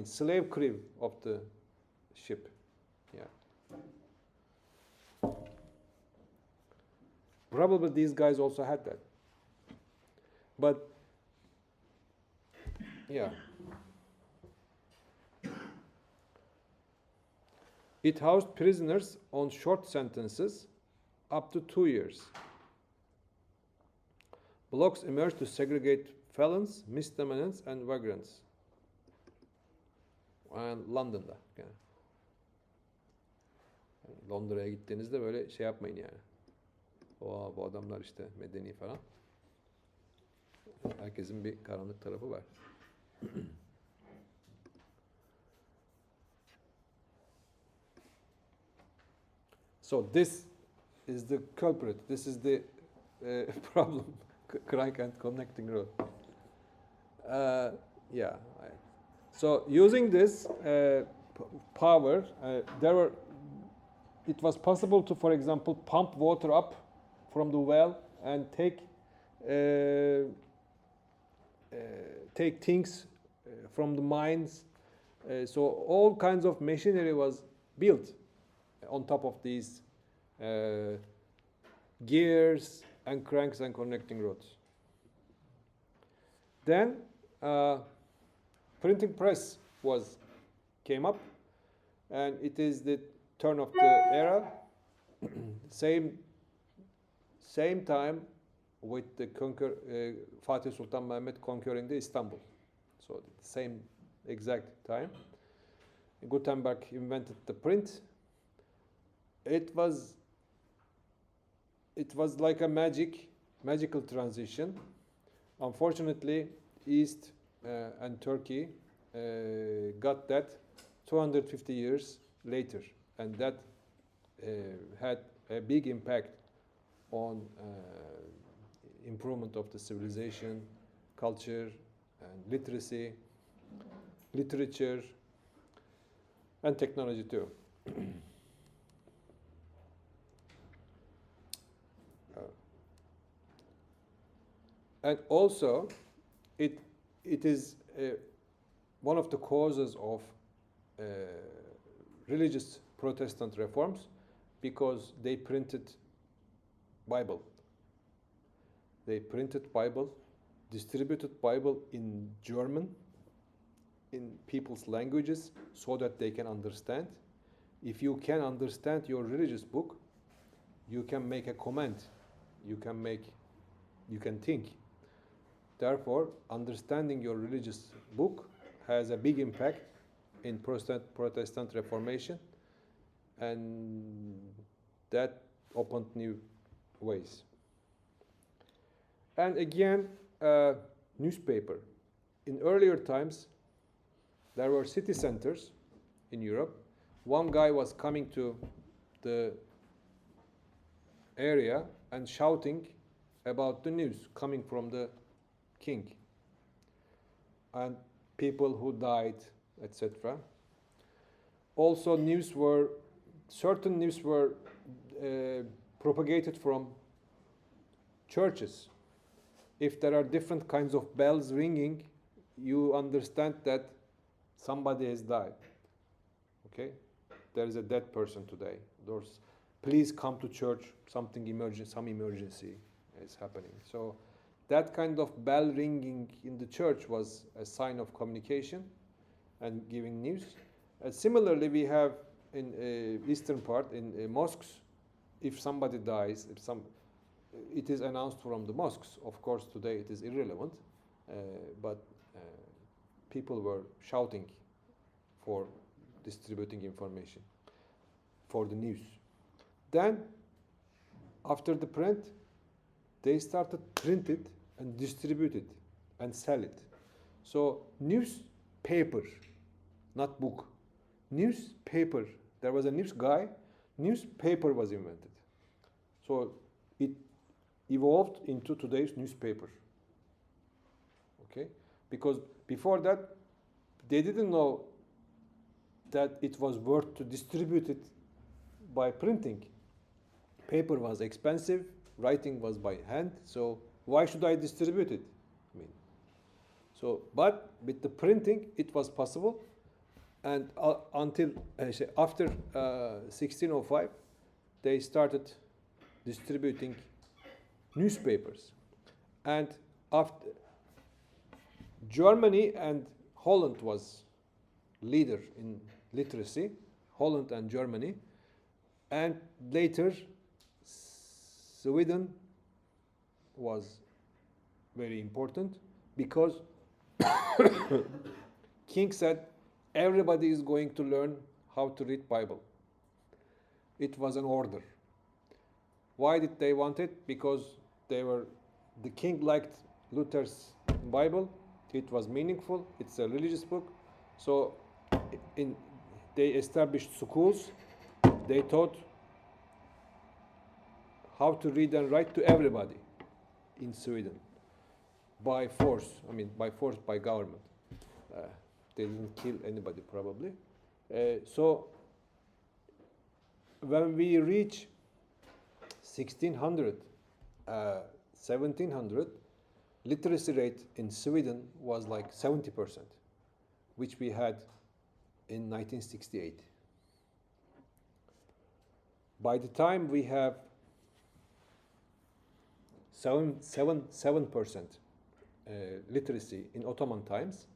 slave crew of the ship. Yeah. Probably these guys also had that. But, yeah. It housed prisoners on short sentences up to 2 years. Blocks emerged to segregate felons, misdemeanors, and vagrants. And London'da. Yani. Londra'ya gittiğinizde böyle şey yapmayın yani. Bu adamlar işte medeni falan. Herkesin bir karanlık tarafı var. So this is the culprit. This is the problem. Crank and connecting rod. So using this power, it was possible to, for example, pump water up from the well and take things from the mines. So all kinds of machinery was built on top of these gears and cranks and connecting rods. Then printing press came up, and it is the turn of the era. Same time with the Fatih Sultan Mehmet conquering the Istanbul. So the same exact time. Gutenberg invented the print. It was like a magical transition. Unfortunately, East and Turkey got that 250 years later, and that had a big impact on improvement of the civilization, culture, and literacy, literature, and technology too. And also, it is one of the causes of religious Protestant reforms, because they printed Bible. They printed Bible, distributed Bible in German, in people's languages, so that they can understand. If you can understand your religious book, you can make a comment, you can think. Therefore, understanding your religious book has a big impact in Protestant Reformation, and that opened new ways. And again, newspaper. In earlier times, there were city centers in Europe. One guy was coming to the area and shouting about the news coming from the king and people who died, etc. Also, certain news were propagated from churches. If there are different kinds of bells ringing, you understand that somebody has died. Okay, there is a dead person today. Please come to church. Some emergency is happening. So that kind of bell ringing in the church was a sign of communication and giving news. Similarly, we have in eastern part, in mosques, if somebody dies, it is announced from the mosques. Of course, today it is irrelevant, but people were shouting for distributing information. for the news. Then, after the print, they started print it and distribute it and sell it. So newspaper, not book, newspaper. There was a news guy, newspaper was invented. So it evolved into today's newspaper. Okay? Because before that, they didn't know that it was worth to distribute it by printing. Paper was expensive, writing was by hand, so why should I distribute it? I mean, so, but with the printing, it was possible, and until after 1605, they started distributing newspapers, and after Germany and Holland was leader in literacy, Holland and Germany, and later Sweden was very important because King said everybody is going to learn how to read Bible. It was an order. Why did they want it? Because the king liked Luther's Bible. It was meaningful. It's a religious book. So they established schools. They taught how to read and write to everybody in Sweden by force. I mean, by force, by government. They didn't kill anybody, probably. So when we reach 1600, 1700, literacy rate in Sweden was like 70%, which we had in 1968. By the time we have 7% literacy in Ottoman times,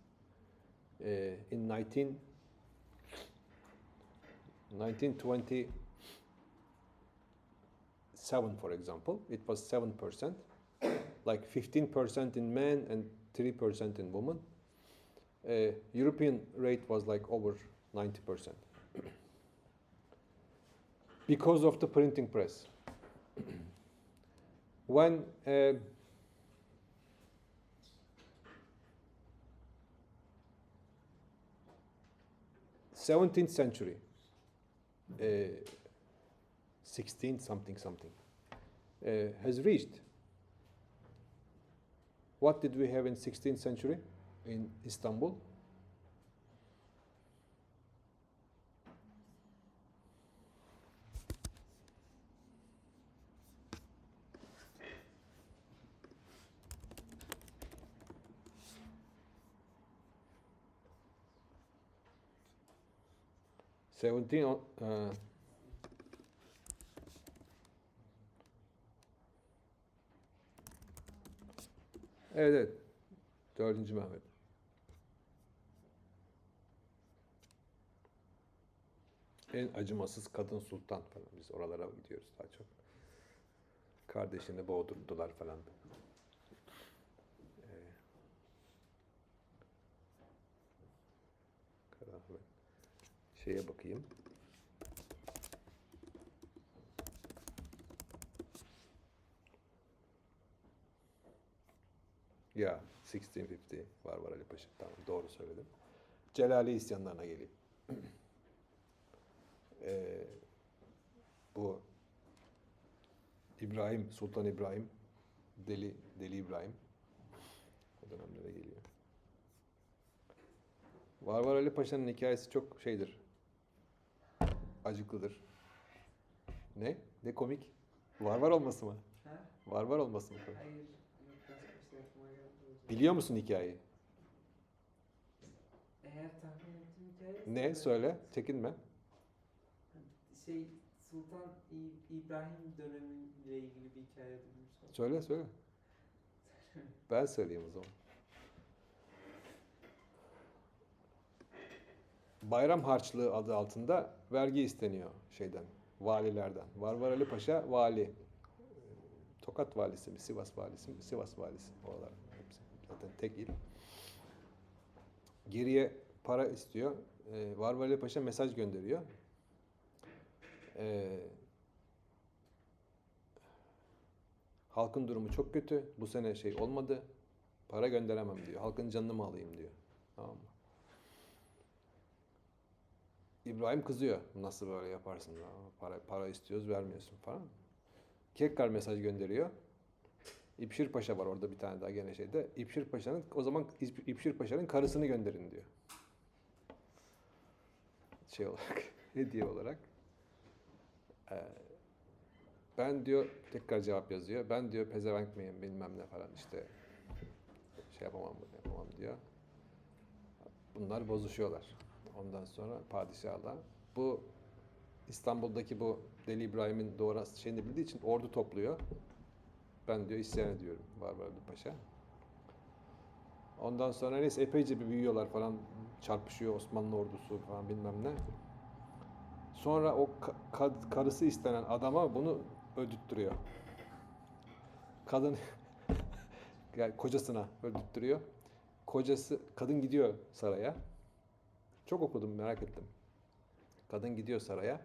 in 1927, for example, it was 7%, like 15% in men and 3% in women. European rate was like over 90%. Because of the printing press. When 17th century, 16 something has reached. What did we have in 16th century in Istanbul? Evet, 4. Mehmet. En acımasız kadın sultan falan. Biz oralara gidiyoruz daha çok. Kardeşini boğdurdular falan. Şeye bakayım. Ya 1650 var Ali Paşa. Tamam, doğru söyledim. Celali isyanlarına geleyim. Bu İbrahim, Sultan İbrahim, Deli İbrahim. O dönemlere geliyor. Var Ali Paşa'nın hikayesi çok şeydir. Acıklıdır. Ne? Ne komik? Var olması mı? Ha? Var olması mı? Hayır. Yok, başka bir şey aklıma geldi hocam. Biliyor musun hikayeyi? Eğer tahmin ettiğim hikaye... Ne? Söyle. Çekinme. Sultan İbrahim dönemiyle ilgili bir hikaye duymuştum. Söyle. Ben söyleyeyim o zaman. Bayram harçlığı adı altında vergi isteniyor valilerden. Var Ali Paşa vali. Tokat valisi mi, Sivas valisi mi? Sivas valisi. Oralar hepsi zaten tek il. Geriye para istiyor. Var Ali Paşa mesaj gönderiyor. Ee, halkın durumu çok kötü. Bu sene şey olmadı. Para gönderemem diyor. Halkın canını mı alayım diyor. Tamam mı? İbrahim kızıyor. Nasıl böyle yaparsın? Ya? Para istiyoruz vermiyorsun falan. Kekkar mesaj gönderiyor. İpşir Paşa var orada bir tane daha gene şeyde. İpşir Paşa'nın o zaman İpşir Paşa'nın karısını gönderin diyor. Şey olarak, hediye olarak. Ee, ben diyor tekrar cevap yazıyor. Ben diyor pezevenk miyim bilmem ne falan işte şey yapamam diyor. Bunlar bozuşuyorlar. Ondan sonra padişahla. Bu İstanbul'daki bu Deli İbrahim'in doğru şeyini bildiği için ordu topluyor. Ben diyor isyan ediyorum Barbaros Paşa. Ondan sonra neyse epeyce bir büyüyorlar falan. Çarpışıyor Osmanlı ordusu falan bilmem ne. Sonra o karısı istenen adama bunu öldürttürüyor. Kadın yani kocasına öldürttürüyor. Kadın gidiyor saraya. Çok okudum merak ettim. Kadın gidiyor saraya.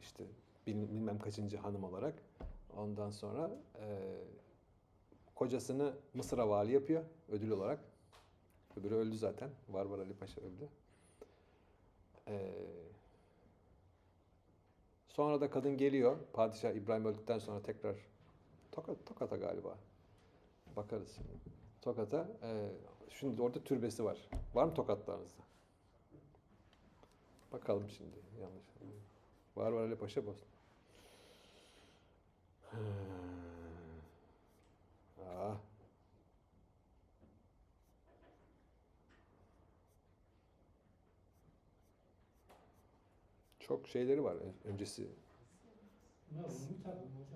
İşte bilmem kaçıncı hanım olarak. Ondan sonra kocasını Mısır'a vali yapıyor ödül olarak. Öbürü öldü zaten. Barbar Ali Paşa öldü. Sonra da kadın geliyor. Padişah İbrahim öldükten sonra tekrar Tokat'a galiba. Bakarız şimdi. Tokat'a. Şimdi orada türbesi var. Var mı Tokatlarınızda? Bakalım şimdi. Yanlış. Barbar Ali Paşa Bosna. Ah. Çok şeyleri var öncesi.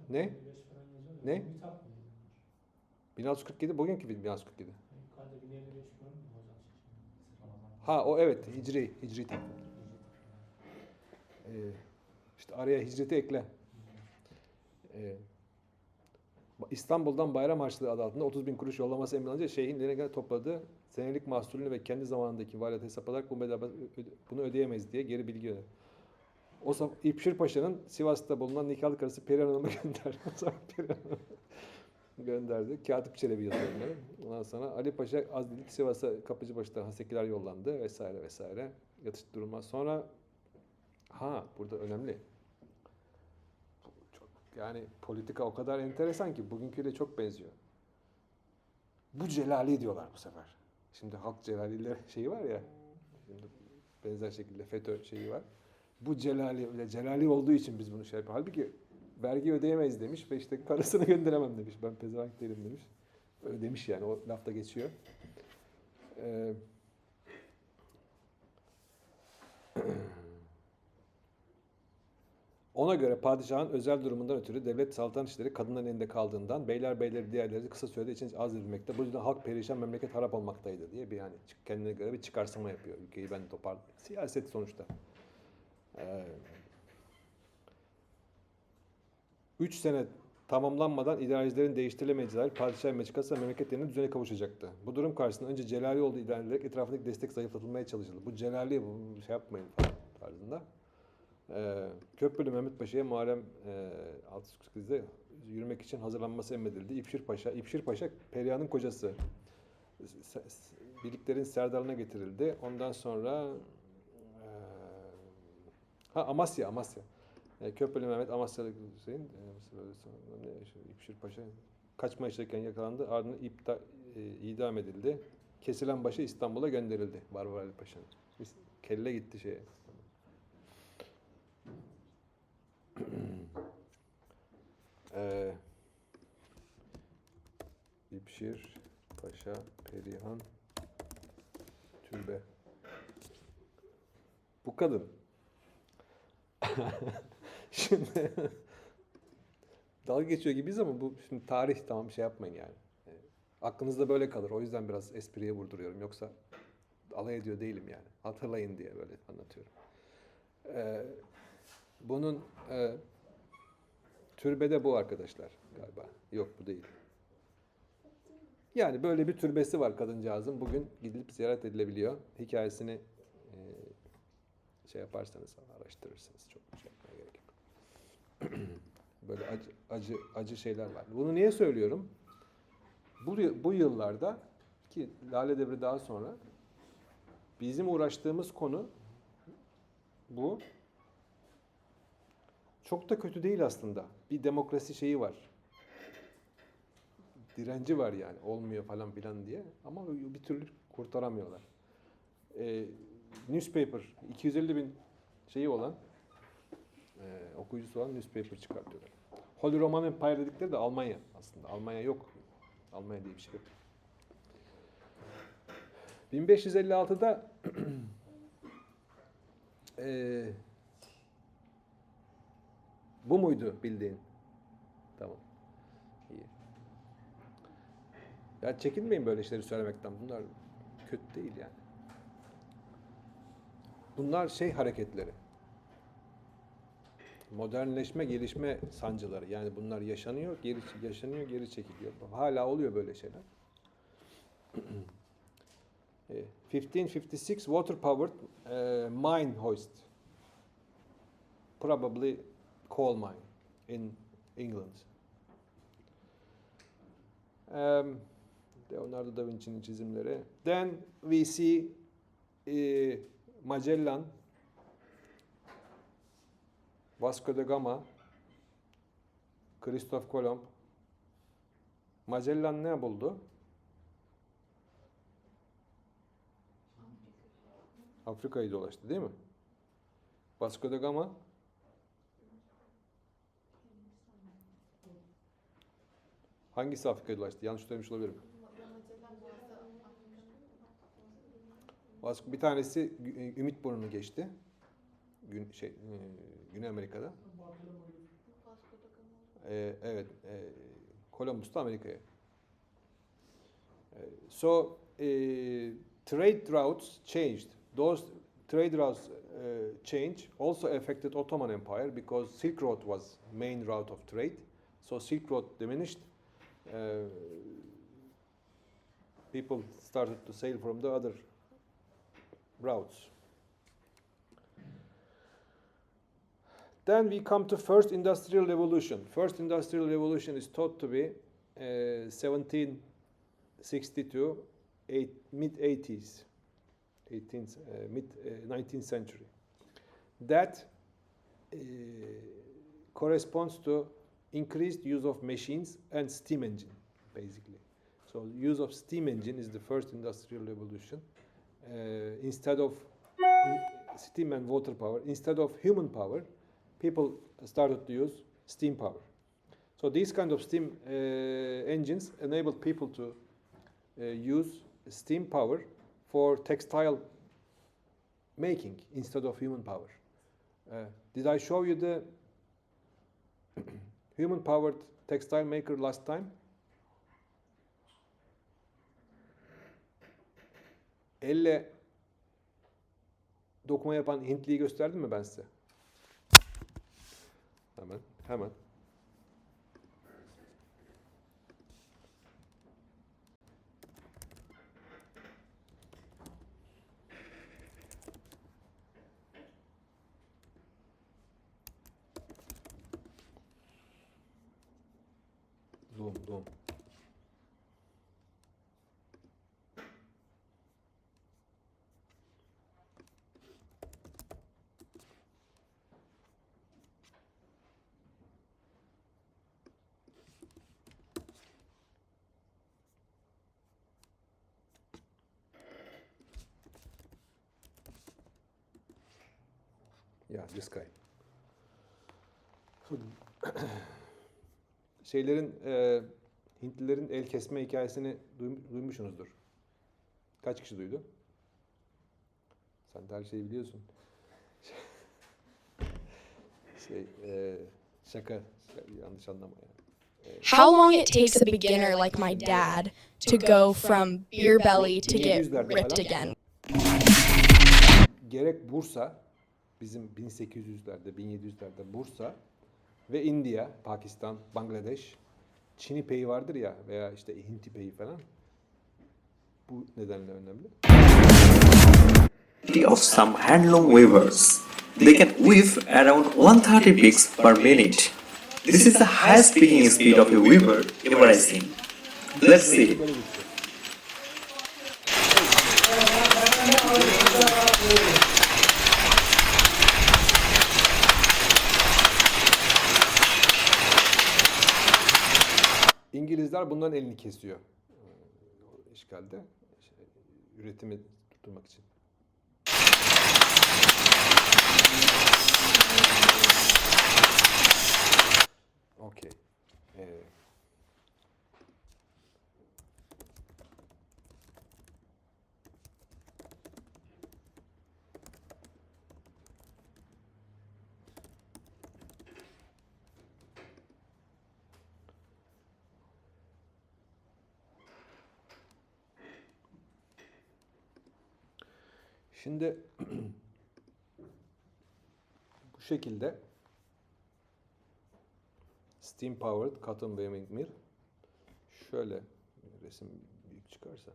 Ne? Ne? 1647 bugünkü 1647. Ha o evet Hicri takvim. İşte araya hicreti ekle. İstanbul'dan bayram harçlığı adı altında 30 bin kuruş yollaması emredilince şeyhin ilerine topladığı senelik mahsulünü ve kendi zamanındaki valiyeti hesaplayarak bunu ödeyemeyiz diye geri bilgi öder. O zaman İpşir Paşa'nın Sivas'ta bulunan nikahlı karısı Perihan Hanım'a gönderdi. Katip Çelebi yazıyor bunları. Ondan sonra Ali Paşa Azdilik Sivas'a Kapıcıbaşı'dan hasekiler yollandı vesaire vesaire. Yatıştırılmaz. Sonra burada önemli. Yani politika o kadar enteresan ki bugünküyle çok benziyor. Bu Celali diyorlar bu sefer. Şimdi halk Celaliler şeyi var ya. Şimdi benzer şekilde FETÖ şeyi var. Bu Celali olduğu için biz bunu şey yapıyoruz. Halbuki vergi ödeyemeyiz demiş ve işte karısını gönderemem demiş. Ben pezevenk değilim demiş. Öyle demiş yani o lafta geçiyor. Ona göre padişahın özel durumundan ötürü devlet saltanat işleri kadınların elinde kaldığından beyleri diğerleri kısa sürede için az edilmekte. Bu yüzden halk perişan memleket harap olmaktaydı diye bir yani kendine göre bir çıkarsama yapıyor. Ülkeyi ben toparladım. Siyaset sonuçta. 3 sene tamamlanmadan idarecilerin değiştirilemeyeceği padişah meçhulası memleketlerinin düzene kavuşacaktı. Bu durum karşısında önce Celali olduğu iddia edilerek etrafındaki destek zayıflatılmaya çalışıldı. Bu Celali bu şey yapmayın falan tarzında. Köprülü Mehmet Paşa'ya Muharrem 648'de yürümek için hazırlanması emredildi. İpşir Paşa Perihan'ın kocası. Birliklerin serdarlığına getirildi. Ondan sonra Amasya. Köprülü Mehmet Amasya'da Hüseyin İpşir Paşa kaçmaya çalışırken yakalandı. Ardından idam edildi. Kesilen başı İstanbul'a gönderildi. Barbar Ali Paşa'nın. Kelle gitti şeye. İpşir Paşa Perihan Türbe. Bu kadın. Şimdi dalga geçiyor gibiyiz ama bu şimdi tarih tamam şey yapmayın yani. Aklınızda böyle kalır. O yüzden biraz espriye vurduruyorum. Yoksa alay ediyor değilim yani. Hatırlayın diye böyle anlatıyorum. Bunun türbede bu arkadaşlar galiba. Yok bu değil. Yani böyle bir türbesi var kadıncağızın. Bugün gidilip ziyaret edilebiliyor. Hikayesini şey yaparsanız, araştırırsınız. Çok şey yapmaya gerek yok. Böyle acı şeyler var. Bunu niye söylüyorum? Bu yıllarda ki Lale Devri daha sonra bizim uğraştığımız konu bu. Çok da kötü değil aslında. Bir demokrasi şeyi var. Direnci var yani. Olmuyor falan filan diye. Ama bir türlü kurtaramıyorlar. Newspaper, 250 bin şeyi olan, okuyucusu olan newspaper çıkartıyorlar. Holy Roman Empire dedikleri de Almanya aslında. Almanya yok. Almanya diye bir şey yok. 1556'da bu muydu bildiğin? Tamam. İyi. Ya çekinmeyin böyle şeyleri söylemekten. Bunlar kötü değil yani. Bunlar şey hareketleri. Modernleşme, gelişme sancıları. Yani bunlar yaşanıyor, geri çekiliyor. Hala oluyor böyle şeyler. 1556 water powered mine hoist. Probably coal mine in England. Leonardo da Vinci'nin çizimleri. Then we see Magellan, Vasco da Gama, Christoph Kolomb. Magellan ne buldu? Afrika'yı dolaştı değil mi? Vasco da Gama hangisi Afrika'yı dolaştı? Yanlış söylemiş olabilirim. Bir tanesi Ümitburnu'nu geçti. Güney Amerika'da. Evet. Columbus da Amerika'ya. So trade routes changed. Those trade routes change also affected Ottoman Empire because Silk Road was main route of trade. So Silk Road diminished. People started to sail from the other routes. Then we come to First Industrial Revolution. First Industrial Revolution is thought to be 1762, mid-80s, mid-19th century. That corresponds to increased use of machines and steam engine, basically. So use of steam engine is the first industrial revolution. Instead of steam and water power, instead of human power, people started to use steam power. So these kind of steam engines enabled people to use steam power for textile making instead of human power. Did I show you the human-powered textile maker last time? Elle dokuma yapan Hintliyi gösterdim mi ben size? Hemen. Zoom. Yeah, this guy. Hintlilerin el kesme hikayesini duymuşsunuzdur. Kaç kişi duydu? Sen de her şeyi biliyorsun. Şaka, yanlış anlama yani. How long it takes a beginner like my dad to go from beer belly to get ripped again. Gerek Bursa, bizim 1800'lerde, 1700'lerde Bursa ve India, Pakistan, Bangladeş, Çin ipeği vardır ya veya işte Hint ipeği falan. Bu nedenle önemli. of some handloom weavers. They can weave around 130 picks per minute. This is the highest picking speed of a weaver ever I seen. Let's see. İngilizler bunların elini kesiyor. İşgalde. Üretimi tutturmak için. Okey. Şimdi bu şekilde steam powered cotton weaving mill, şöyle resim büyük çıkarsa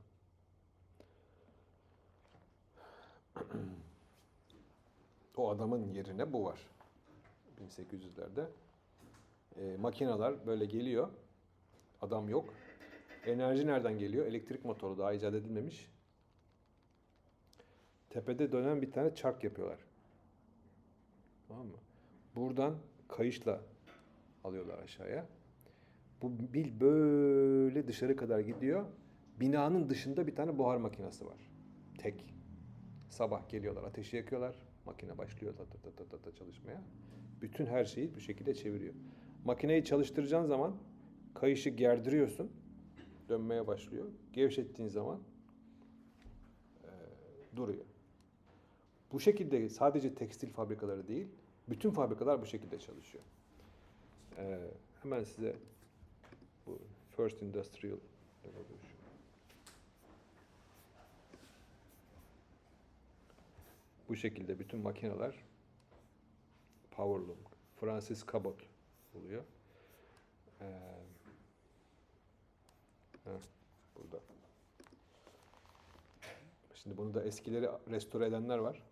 o adamın yerine bu var 1800'lerde. Makineler böyle geliyor, adam yok. Enerji nereden geliyor? Elektrik motoru daha icat edilmemiş. Tepede dönen bir tane çark yapıyorlar. Tamam mı? Buradan kayışla alıyorlar aşağıya. Bu bil böyle dışarı kadar gidiyor. Binanın dışında bir tane buhar makinesi var. Tek. Sabah geliyorlar, ateşi yakıyorlar. Makine başlıyor çalışmaya. Bütün her şeyi bu şekilde çeviriyor. Makineyi çalıştıracağın zaman kayışı gerdiriyorsun. Dönmeye başlıyor. Gevşettiğin zaman duruyor. Bu şekilde sadece tekstil fabrikaları değil, bütün fabrikalar bu şekilde çalışıyor. Hemen size bu First Industrial Revolution. Bu şekilde bütün makineler Powerloom, Francis Cabot oluyor. Burada. Şimdi bunu da eskileri restore edenler var.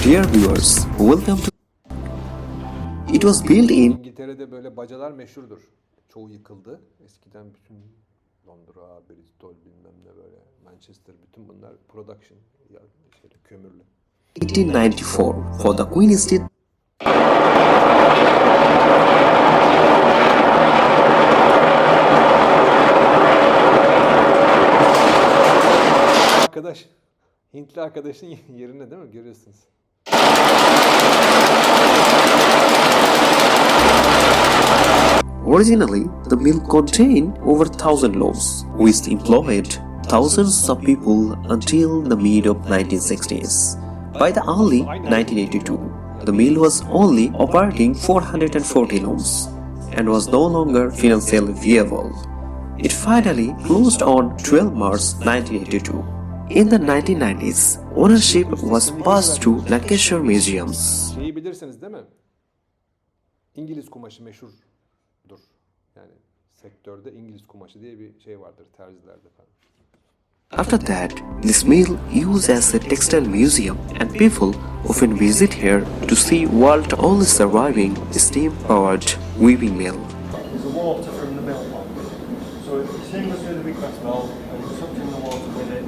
Dear viewers, welcome to. It was built in. İngiltere'de böyle bacalar meşhurdur. Çoğu yıkıldı. Eskiden bütün Londra, Bristol bilmem ne böyle Manchester bütün bunlar production kömürlü. 1894 for the Queen Estate. Arkadaş, Hintli arkadaşın yerine değil mi? Görüyorsunuz. Originally, the mill contained over 1,000 loaves, which employed thousands of people until the mid of 1960s. By the early 1982, the mill was only operating 440 loaves and was no longer financially viable. It finally closed on 12 March 1982. In the 1990s, ownership was passed to Lancashire Museums. Şeyi bilirsiniz değil mi? İngiliz kumaşı meşhurdur. Yani sektörde İngiliz kumaşı diye bir şey vardır terzilerde falan. After that, this mill used as a textile museum and people often visit here to see world's only surviving steam-powered weaving mill. There's the water from the mill pond. So it's similar to the big glass mill and it's sucking the water with it.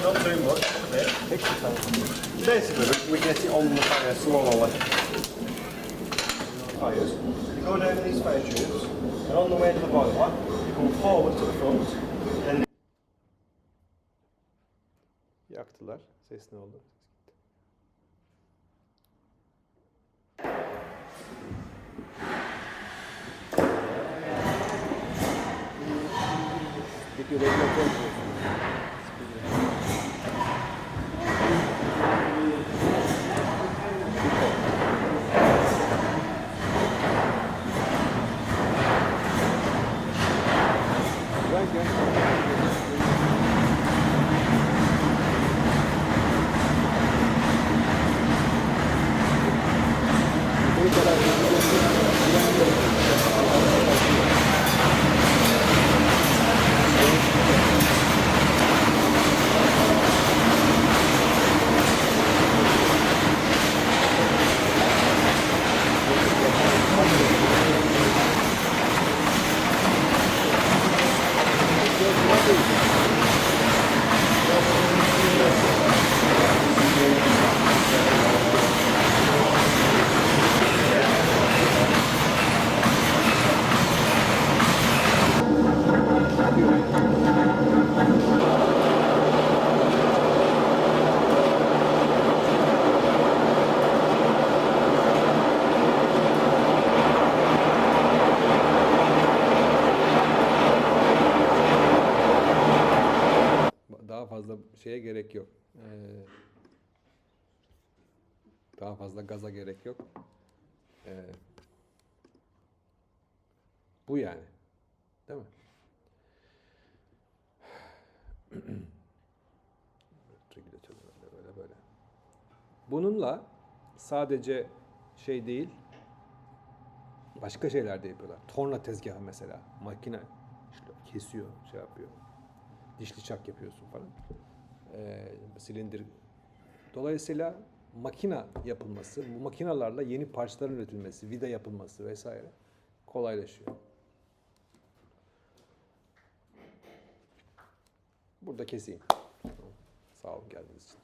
Not too much, a bit. Basically, we get it on the fire slowly. Fires. You go down these fire tubes and on the way to the boiler, you come forward to the front and Yaktılar. Ses ne oldu? Peki regülatör şeye gerek yok. Daha fazla gaza gerek yok. Bu yani. Değil mi? Böyle. Bununla sadece şey değil, başka şeyler de yapıyorlar. Torna tezgahı mesela. Makine işte kesiyor, şey yapıyor. Dişli çak yapıyorsun falan. Silindir. Dolayısıyla makina yapılması, bu makinalarla yeni parçaların üretilmesi, vida yapılması vesaire kolaylaşıyor. Burada keseyim. Sağ olun geldiğiniz için.